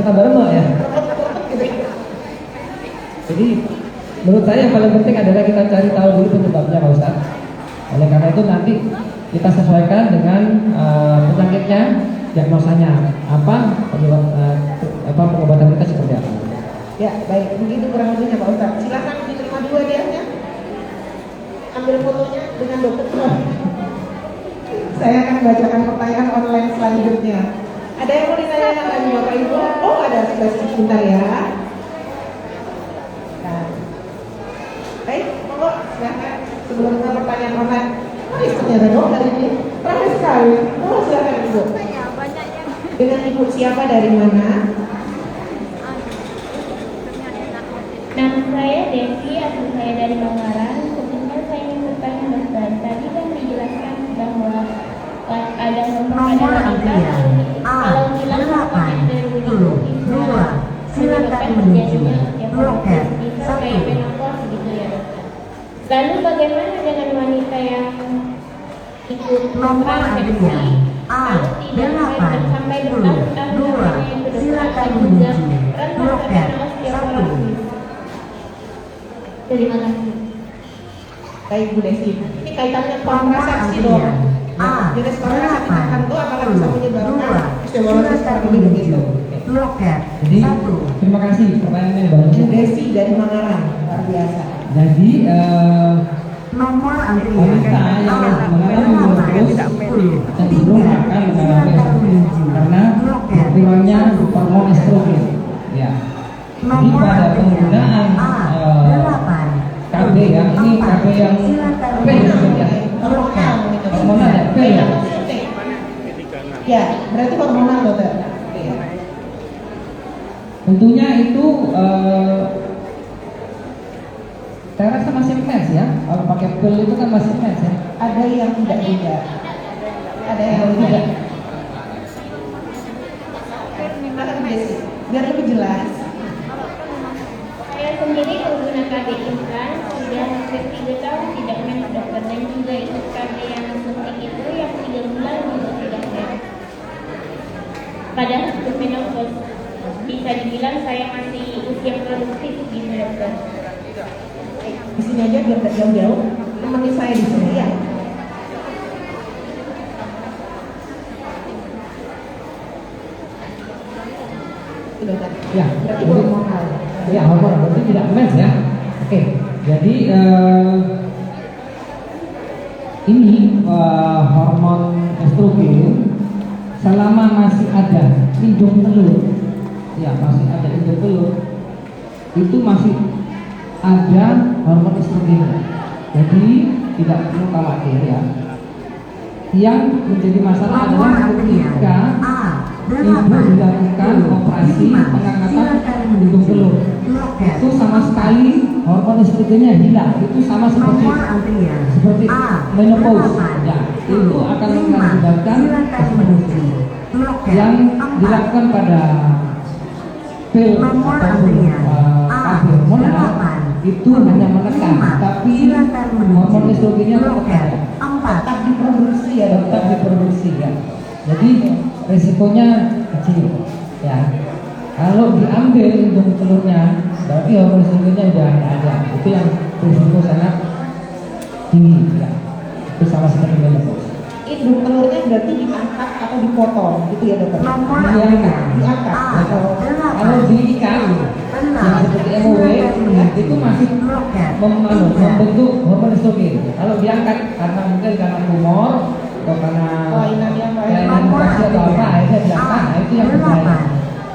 beremuk ya. Jadi menurut saya yang paling penting adalah kita cari tahu dulu penyebabnya Pak Ustaz. Oleh karena itu nanti kita sesuaikan dengan penyakitnya, diagnosanya apa, pengobatan kita seperti apa. Ya, baik. Begitu kurang lebihnya Pak Ustaz. Silakan diterima dulu hadiahnya. Ambil fotonya dengan dokter. Saya akan bacakan pertanyaan online selanjutnya. Ada yang mau ditanyakan lagi Bapak Ibu? Oh, ada sebentar ya. Nah. Baik, monggo silakan sebelum ke pertanyaan online. Oh, ternyata dong hari ini ramai sekali. Oh, silakan Ibu. Dengan Ibu siapa dari mana? Nama saya Desi, asal saya dari Manggaran. Sebelumnya saya ingin bertanya dokter. Tadi kan dijelaskan bahwa ada Nomor antrian kalau bilang A8 10 2 silakan menuju loket 1. gitu ya dokter. Lalu bagaimana dengan wanita yang ikut Nomor antrian A8 sampai 10 2 silakan menuju loket 1. Terima kasih. Baik Bu Desi. Ini kaitannya Nomor kontrasepsi dong. antrian Jenis kontrasepsi tertentu apakah bisa menyebabkan osteoporosis silakan seperti begitu? menuju loket Jadi 1. terima kasih pertanyaannya Bang. Bu Desi dari Mangaran, luar biasa. Jadi Nomor antrian wanita yang mengalami menopause cenderung akan mengalami karena kurangnya hormon estrogen. Ya. Jadi pada penggunaan KB ya, ini KB yang P ya, hormonal ya, P ya. Ya, berarti hormonal dokter. Iya. Tentunya itu saya rasa masih match ya. Kalau pakai pil itu kan masih match ya. Ada yang tidak juga. Ada yang tidak. Silakan Bu Desi, biar lebih jelas. Saya sendiri menggunakan KB implan sudah hampir 3 tahun tidak mens dokter, dan juga ikut KB yang suntik itu yang 3 bulan juga tidak mens. Padahal untuk menopause bisa dibilang saya masih usia produktif gitu dokter. Di sini aja biar tidak jauh-jauh. Temenin saya di sini ya. Itu dokter. Ya, Berarti jadi- hormonal. ya hormon berarti tidak match ya. Oke, jadi ini hormon estrogen selama masih ada indung telur, ya masih ada indung telur, itu masih ada hormon estrogen. Jadi tidak perlu khawatir ya. Yang menjadi masalah Nomor adalah antrian ketika ibu dilakukan operasi pengangkatan indung telur, itu sama sekali hormon estrogennya hilang. Itu sama seperti Nomor antrian menopause ya, itu akan mengakibatkan yang dilakukan pada pil Nomor ataupun antrian KB hormonal itu hanya menekan, tapi hormon estrogennya tetap ada, Tetap diproduksi ya dokter. tetap diproduksi ya. Jadi resikonya kecil ya. Kalau diambil indung telurnya, berarti hormon estrogennya udah nggak ada. Itu yang risiko sangat tinggi ya. Itu sama seperti menopause. Indung telurnya berarti diangkat atau dipotong gitu ya dokter. Nomor Diangkat. Kalau diikat yang seperti MOW itu masih membentuk hormon estrogen. Kalau diangkat mungkin karena tumor atau karena kelainan infeksi atau apa, akhirnya diangkat. Nah, itu yang berbahaya.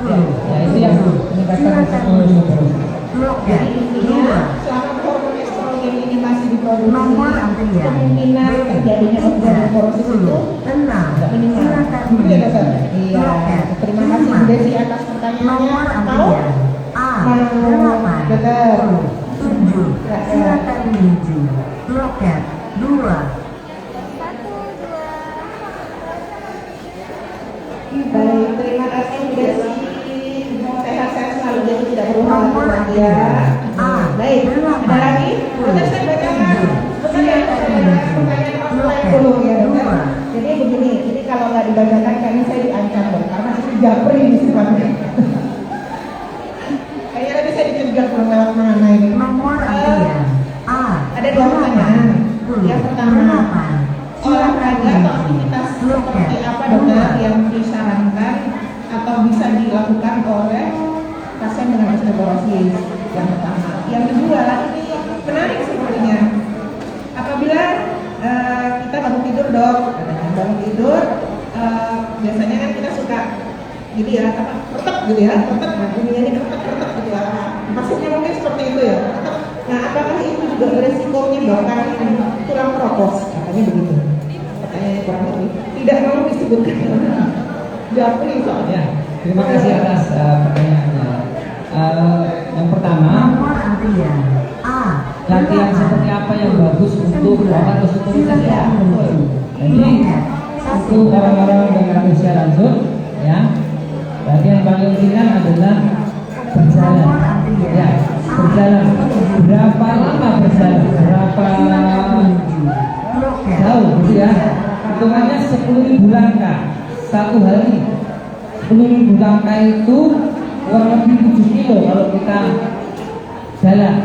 Ya, itu yang meningkatkan risiko osteoporosis. Jadi intinya selama hormon estrogen ini masih diproduksi, kemungkinan terjadinya osteoporosis itu minimal. Betul ya dokter? Iya. Terima kasih Bu Desi atas pertanyaannya. Tahu? delapan, Betul. 7, silakan menuju loket 2. Baik, terima kasih Desi. Sehat-sehat selalu, jadi tidak perlu khawatir lagi ya. Baik, ada lagi? Betul, saya bacakan. Betul ya, saya bacakan pertanyaan offline dulu ya dokter. Jadi begini, ini kalau nggak dibacakan kayaknya saya diancam dong, karena itu japri ini sifatnya. Kayaknya tadi saya dicegat belum lewat mana ini. Nomor antrian A. Ada dua pertanyaan. Yang pertama, olahraga atau aktivitas seperti apa dokter yang disarankan atau bisa dilakukan oleh pasien dengan osteoporosis? Yang pertama. Yang kedua, ini menarik sepertinya. Apabila kita bangun tidur dok, bangun tidur, biasanya kan kita suka gitu ya, apa retek gitu ya, retek, bunyinya ini retek gitu ya. Maksudnya mungkin seperti itu ya. Nah, apakah itu juga beresiko menyebabkan tulang keropos? Katanya begitu. Pertanyaan kurang lebih tidak mau disebutkan. Japri soalnya. Ya, terima kasih atas pertanyaannya. Yang pertama, Nomor antrian A. latihan seperti apa yang bagus untuk orang osteoporosis ya? Jadi untuk orang-orang dengan usia lanjut, ya, latihan paling ringan adalah berjalan. Ya, berjalan. Berapa lama berjalan? Berapa jauh, gitu ya? Hitungannya 10.000 langkah satu hari. 10.000 langkah itu kurang lebih 7 kilo kalau kita jalan.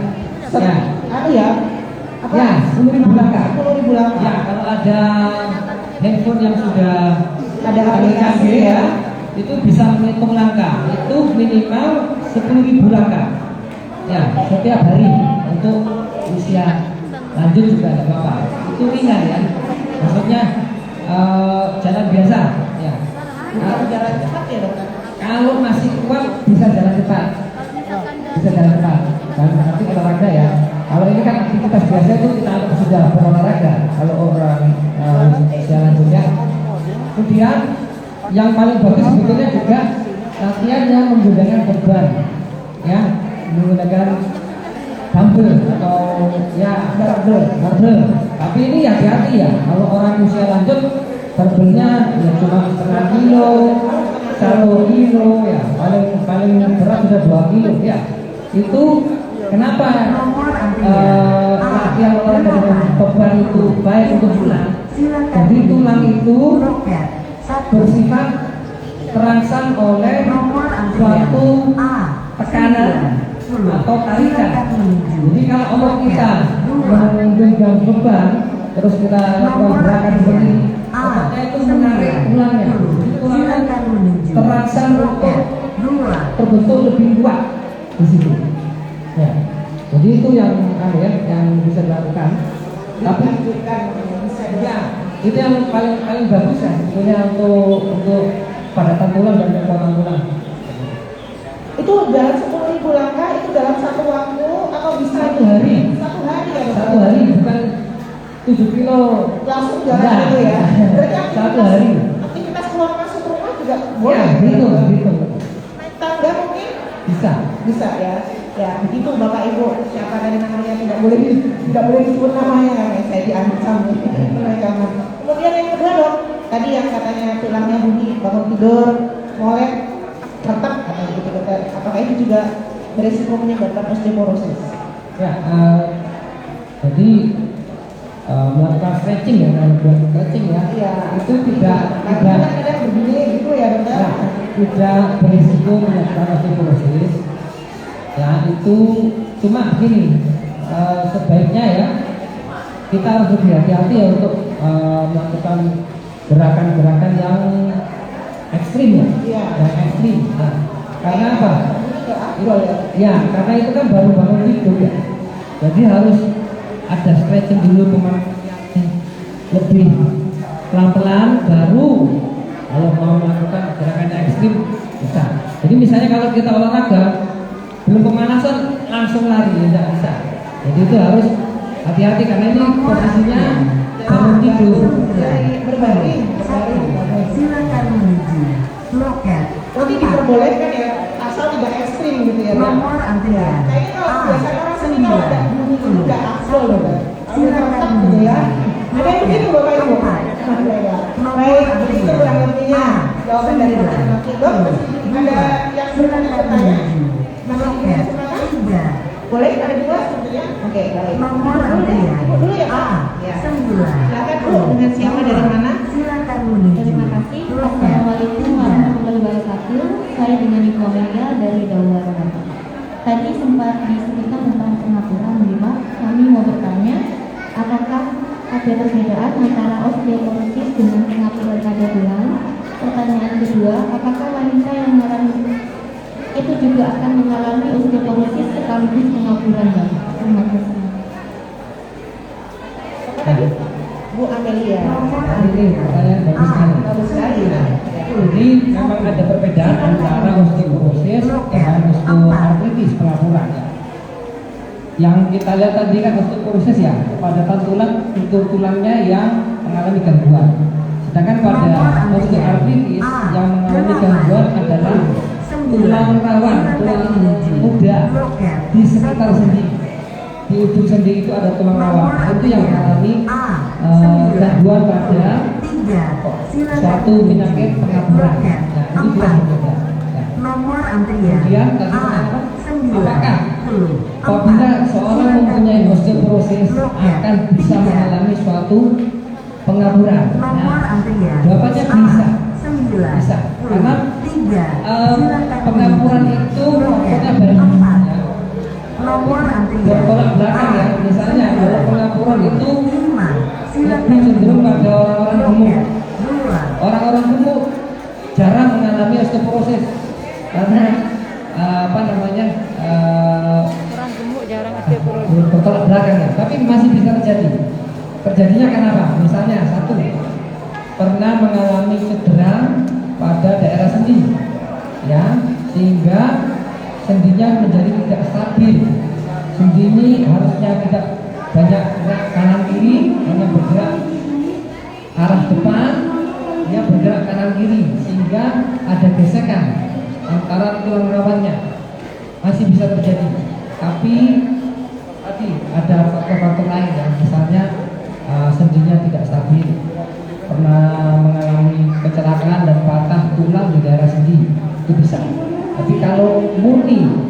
Ya. Anu ya? Apa? Ya, 10.000 langkah. 10.000 langkah. Ya, kalau ada handphone yang sudah Ada aplikasi ya. itu bisa menghitung langkah. Itu minimal 10.000 langkah. Ya, setiap hari untuk usia lanjut juga tidak apa-apa. Itu ringan ya. Maksudnya jalan biasa. Ya. Bukan jalan cepat ya dokter? Kalau masih kuat bisa jalan cepat. Bisa jalan cepat. Kalau nanti olahraga ya. Kalau ini kan aktivitas biasa itu kita sudah berolahraga. Kalau orang usia lanjut ya. Kemudian yang paling bagus sebetulnya juga latihan yang menggunakan beban, ya, menggunakan dumbbell atau ya barbel. Tapi ini hati-hati ya. Kalau orang usia lanjut barbelnya ya cuma setengah kilo, 1 kilo ya, paling berat sudah 2 kilo ya. Itu kenapa latihan olahraga dengan beban itu baik untuk tulang? Jadi tulang itu bersifat terangsang oleh suatu tekanan atau tarikan. Jadi kalau otot kita menggenggam beban, terus kita lakukan gerakan seperti ini, ototnya itu menarik tulangnya. Tulangnya terangsang untuk terbentuk lebih kuat di situ. Ya. Jadi itu yang bisa dilakukan. Tapi ya, itu yang paling bagus ya sebetulnya untuk padatan tulang dan kekuatan tulang. Itu jalan 10.000 langkah itu dalam satu waktu atau bisa 1 hari? 1 hari ya dokter? 1 hari bukan 7 kilo Langsung jalan ya, gitu ya? Berarti 1 hari. aktivitas keluar masuk rumah juga Ya, boleh? gitu. Naik tangga mungkin? Bisa Ya. Ya begitu Bapak Ibu, siapa tadi namanya tidak boleh disebut namanya karena saya diancam. Kemudian yang kedua dok, tadi yang katanya tulangnya bunyi bangun tidur, molek, retak katanya gitu dokter. Apakah itu juga beresiko menyebabkan osteoporosis? Ya, jadi melakukan stretching ya, Iya. itu tidak kadang begini gitu ya dokter. ya, tidak berisiko menyebabkan osteoporosis. Ya itu cuma begini, sebaiknya ya kita harus lebih hati-hati ya untuk melakukan gerakan-gerakan yang ekstrim ya, Iya. yang ekstrim. Nah, karena apa? Ya. Ya, karena itu kan baru bangun tidur ya. Jadi harus ada stretching dulu lebih pelan-pelan baru kalau mau melakukan gerakan yang ekstrim bisa. Jadi misalnya kalau kita olahraga belum pemanasan langsung lari ya tidak bisa. Jadi itu harus hati-hati karena ini posisinya bangun tidur. Berbaring. Silakan menuju loket. Nanti diperbolehkan ya, asal tidak ekstrim kering gitu ya, Pak. Nomor antrian Kayaknya kalau A biasanya orang sini kalau ada bunyi itu nggak afdol loh, Pak. Silakan Gitu ya. Ada yang begitu Bapak Ibu. Ada ya. Baik, begitu kurang lebihnya jawaban dari Dok. Dok, ada yang bertanya? Masih ingin kesempatan? Boleh ada dua sebenarnya? Oke, baik. Nomor antrian Dulu ya, Pak. A Ya. 9. Silakan Bu, dengan siapa dari mana? Silakan menuju. Terima kasih. Loket Assalamualaikum 3. warahmatullahi wabarakatuh. Saya dengan Ibu Amelia dari Daular Bapak. Tadi sempat disebutkan tentang pengaturan nih Pak. Kami mau bertanya, apakah ada perbedaan antara osteoporosis dengan pengaturan pada tulang? Pertanyaan kedua, apakah wanita yang mengalami itu juga akan mengalami osteoporosis sekaligus pengaturan Bapak? Terima kasih. Apa tadi? Bu Amelia. Ini pertanyaan bagus sekali. Bagus sekali. Nah. Jadi memang ada perbedaan antara osteoporosis dengan osteoartritis pelaporan ya. Yang kita lihat tadi kan osteoporosis ya, kepadatan tulang struktur tulangnya yang mengalami gangguan. Sedangkan pada osteoartritis yang mengalami gangguan adalah tulang rawan, tulang muda di sekitar sendi. Di ujung sendi itu ada tulang rawan. Itu yang mengalami gangguan pada suatu penyakit pengaburan. Nah, ini jelas berbeda. Nah, Nomor antrian kemudian tadi apakah apabila seorang mempunyai osteoporosis akan bisa mengalami suatu pengaburan? Nomor Nah, antrian jawabannya bisa. 9. Bisa. Karena 3. pengaburan itu maksudnya banyak. Ya. Nomor antrian Bertolak belakang ya, misalnya kalau pengaburan itu 5. lebih cenderung pada orang-orang gemuk. 2. Orang-orang gemuk jarang mengalami osteoporosis karena apa namanya Orang gemuk jarang osteoporosis. bertolak belakang ya, tapi masih bisa terjadi. Terjadinya kenapa? Misalnya satu, pernah mengalami cedera pada daerah sendi, ya, sehingga sendinya menjadi tidak stabil. Sendi ini harusnya tidak banyak gerak kanan kiri, hanya bergerak arah depan, dia bergerak kanan kiri, sehingga ada gesekan antara tulang rawannya. Masih bisa terjadi, tapi tadi ada faktor-faktor lain ya, misalnya sendinya tidak stabil, pernah mengalami kecelakaan dan patah tulang di daerah sendi, itu bisa. Tapi kalau murni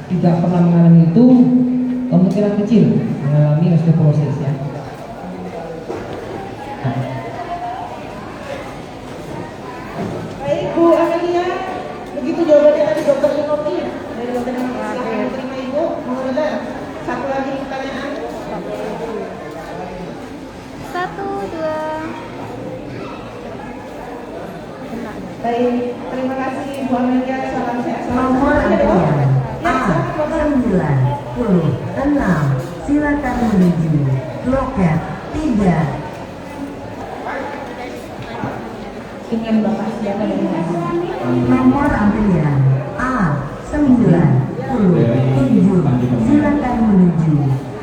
tidak pernah mengalami itu, kemungkinan kecil mengalami osteoporosis ya. Baik Bu Amelia, begitu jawabannya tadi Dokter Inovi dari Dokter Inovi. Silakan terima Ibu. Menurut satu lagi pertanyaan. 1, 2. Baik, terima kasih Bu Amelia. Salam sehat. Salam Nomor sehat. Ya, Dok. antrian Ya, A silakan Bapak. 96. Silakan menuju loket 3. Dengan Bapak siapa dari mana? Nomor antrian A 97. Silakan menuju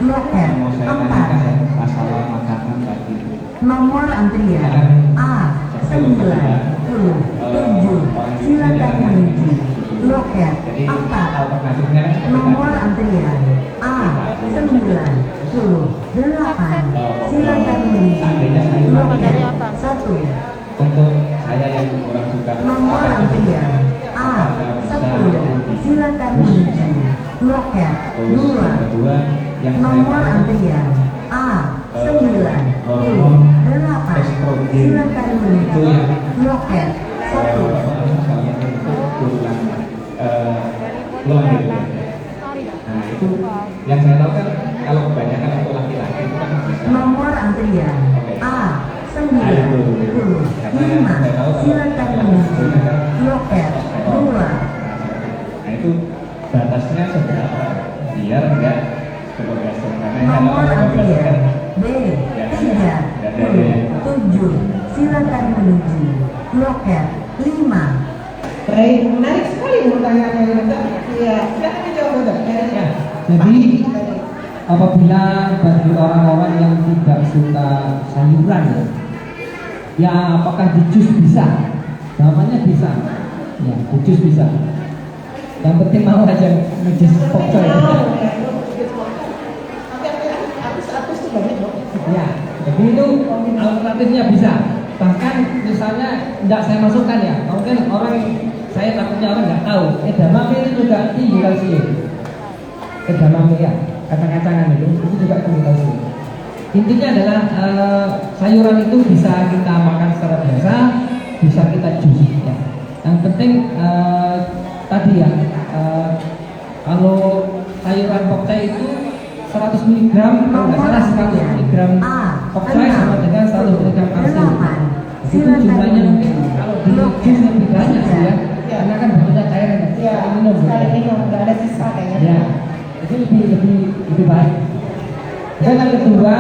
loket 4. masalah makanan tadi. Nomor antrian A 97. Silakan menuju loket 4. Alternatifnya Nomor antrian A 98. Silakan menuju loket 1. untuk saya yang kurang suka Nomor antrian A 10. Silakan menuju loket 2. kedua yang Nomor antrian A 98. Silakan menuju loket 1. Nah itu yang saya tahu kan kalau kebanyakan untuk laki-laki itu kan bisa. Nomor antrian A 95. Silakan menuju loket 2. Nah itu batasnya seberapa biar enggak kebablasan karena Nomor kalau antrian B 37. Silakan menuju loket 5. Baik, menarik sekali pertanyaannya Dokter. Iya, silakan dijawab Dokter. Ya, jadi apabila bagi orang-orang yang tidak suka sayuran ya apakah di jus bisa? Jawabannya bisa. Ya, di jus bisa. Yang penting mau aja ngejus pokcoy. Ya, jadi itu alternatifnya bisa. Bahkan misalnya tidak saya masukkan ya, mungkin orang saya takutnya orang nggak tahu. Edamame itu juga tinggi kalsium. Edamame ya, kacang-kacangan itu juga tinggi kalsium. Intinya adalah sayuran itu bisa kita makan secara biasa, bisa kita jus. Ya. Yang penting tadi ya, kalau sayuran pokcai itu 100 mg, kalau nggak salah 100 mg pokcai sama dengan 100 mg kalsium. Itu jumlahnya mungkin kalau di jus lebih banyak sih ya, karena kan bentuknya cairan ya. Minum, nggak ada sisa kayaknya. Ya, itu lebih baik. Dan yang kedua,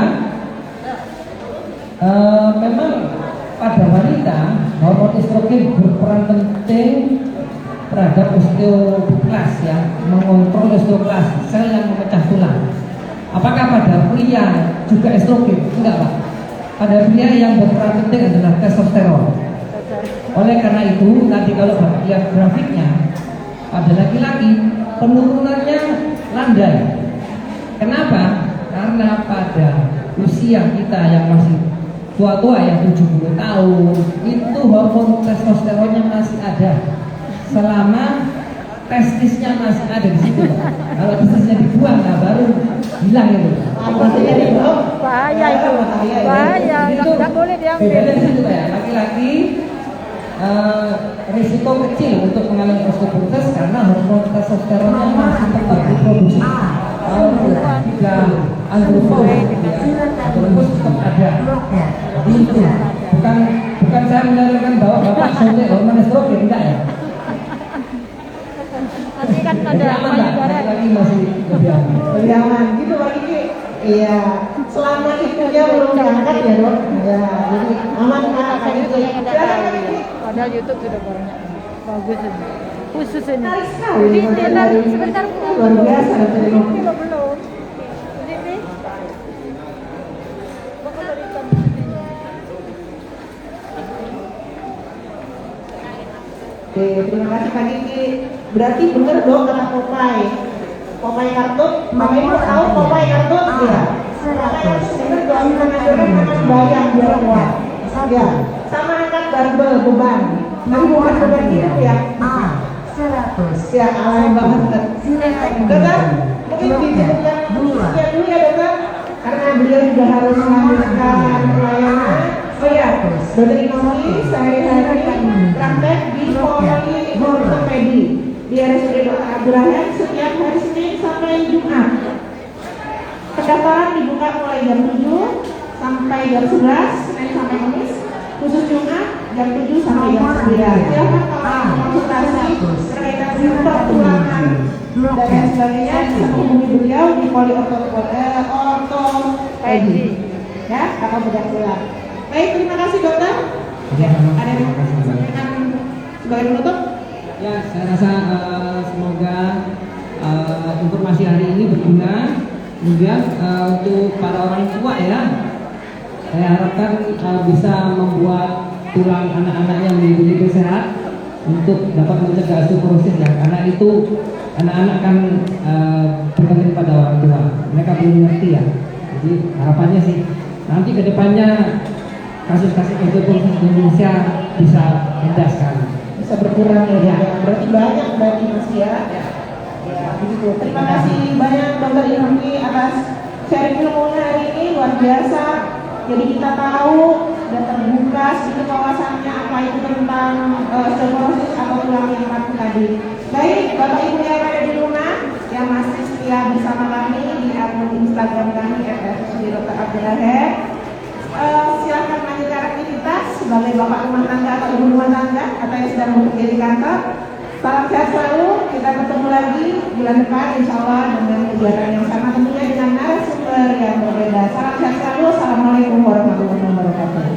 memang pada wanita hormon estrogen berperan penting terhadap osteoklas ya, mengontrol osteoklas, sel yang memecah tulang. Apakah pada pria juga estrogen? Enggak, Pak. Pada pria yang berperan penting adalah testosteron. Oleh karena itu, nanti kalau Bapak lihat grafiknya, pada laki-laki penurunannya landai. Kenapa? Karena pada usia kita yang masih tua-tua ya 70 tahun itu hormon testosteronnya masih ada selama testisnya masih ada di situ. Kalau testisnya dibuang, nah baru hilang itu. Bahaya itu, bahaya. Nggak boleh diambil. Beda di situ ya. Laki-laki risiko kecil untuk mengalami osteoporosis karena hormon testosteronnya masih tetap diproduksi. Jika androgen tetap ada. Itu bukan saya menyalahkan bahwa bapak suntik hormon estrogen, enggak ya. Nanti kan ada payudara. Lagi masih lebih Jangan gitu Pak Kiki. Iya, selama itunya belum diangkat ya dok. Ya, jadi aman kan Pak Kiki. Silakan Pak Kiki. Padahal YouTube sudah banyak. Bagus ini. Khusus ini. Menarik sekali. Ini tinggal sebentar Luar biasa dari belum. Ini. Oke, terima kasih Pak Kiki. Berarti benar dong kata Popeye kartun. Bapak Ibu tahu Popeye kartun ya? Popeye kartun benar dong, mengajarkan anak bayang biar kuat. Ya, sama angkat barbel beban. Tapi bukan beban hidup ya. 100. Ya, alay banget. Dokter, mungkin dijadikan ya dulu ya dokter, karena beliau juga harus melanjutkan pelayanan. Oh ya, dokter Inomi sehari-hari praktek di Poli Ortopedi di RSUD Dr. Abdurrahman setiap hari Senin sampai Jumat. Pendaftaran dibuka mulai jam 7 sampai jam 11, Senin sampai Kamis. Khusus Jumat jam 7 sampai jam 9. Silakan kalau konsultasi berkaitan dengan pertulangan dan lain sebagainya bisa menghubungi beliau di Poli Ortopedi. Ya, atau bedah tulang. Baik, terima kasih dokter. Ya, ada yang mau sampaikan sebagai penutup? Ya, saya rasa semoga informasi hari ini berguna. Kemudian untuk para orang tua ya, saya harapkan bisa membuat tulang anak-anaknya menjadi sehat untuk dapat mencegah osteoporosis ya, karena itu anak-anak kan bergantung pada orang tua, mereka belum mengerti ya. Jadi harapannya sih nanti kedepannya kasus-kasus osteoporosis di Indonesia bisa rendah sekali, Bisa berkurang ya. Berarti banyak masih ya. Ya, begitu. Terima kasih banyak Dokter Inomi atas sharing ilmunya hari ini, luar biasa. Jadi kita tahu dan terbuka sedikit wawasannya apa itu tentang osteoporosis atau tulang yang rapuh tadi. Baik, Bapak Ibu yang ada di rumah yang masih setia bersama kami di akun Instagram kami @RSUD Dr. Abdurrahman. Silakan lanjutkan aktivitas sebagai bapak rumah tangga atau ibu rumah tangga atau yang sedang bekerja di kantor. Salam sehat selalu. Kita ketemu lagi bulan depan insya Allah dengan kegiatan yang sama, tentunya dengan narasumber yang berbeda. Salam sehat selalu. Assalamualaikum warahmatullahi wabarakatuh.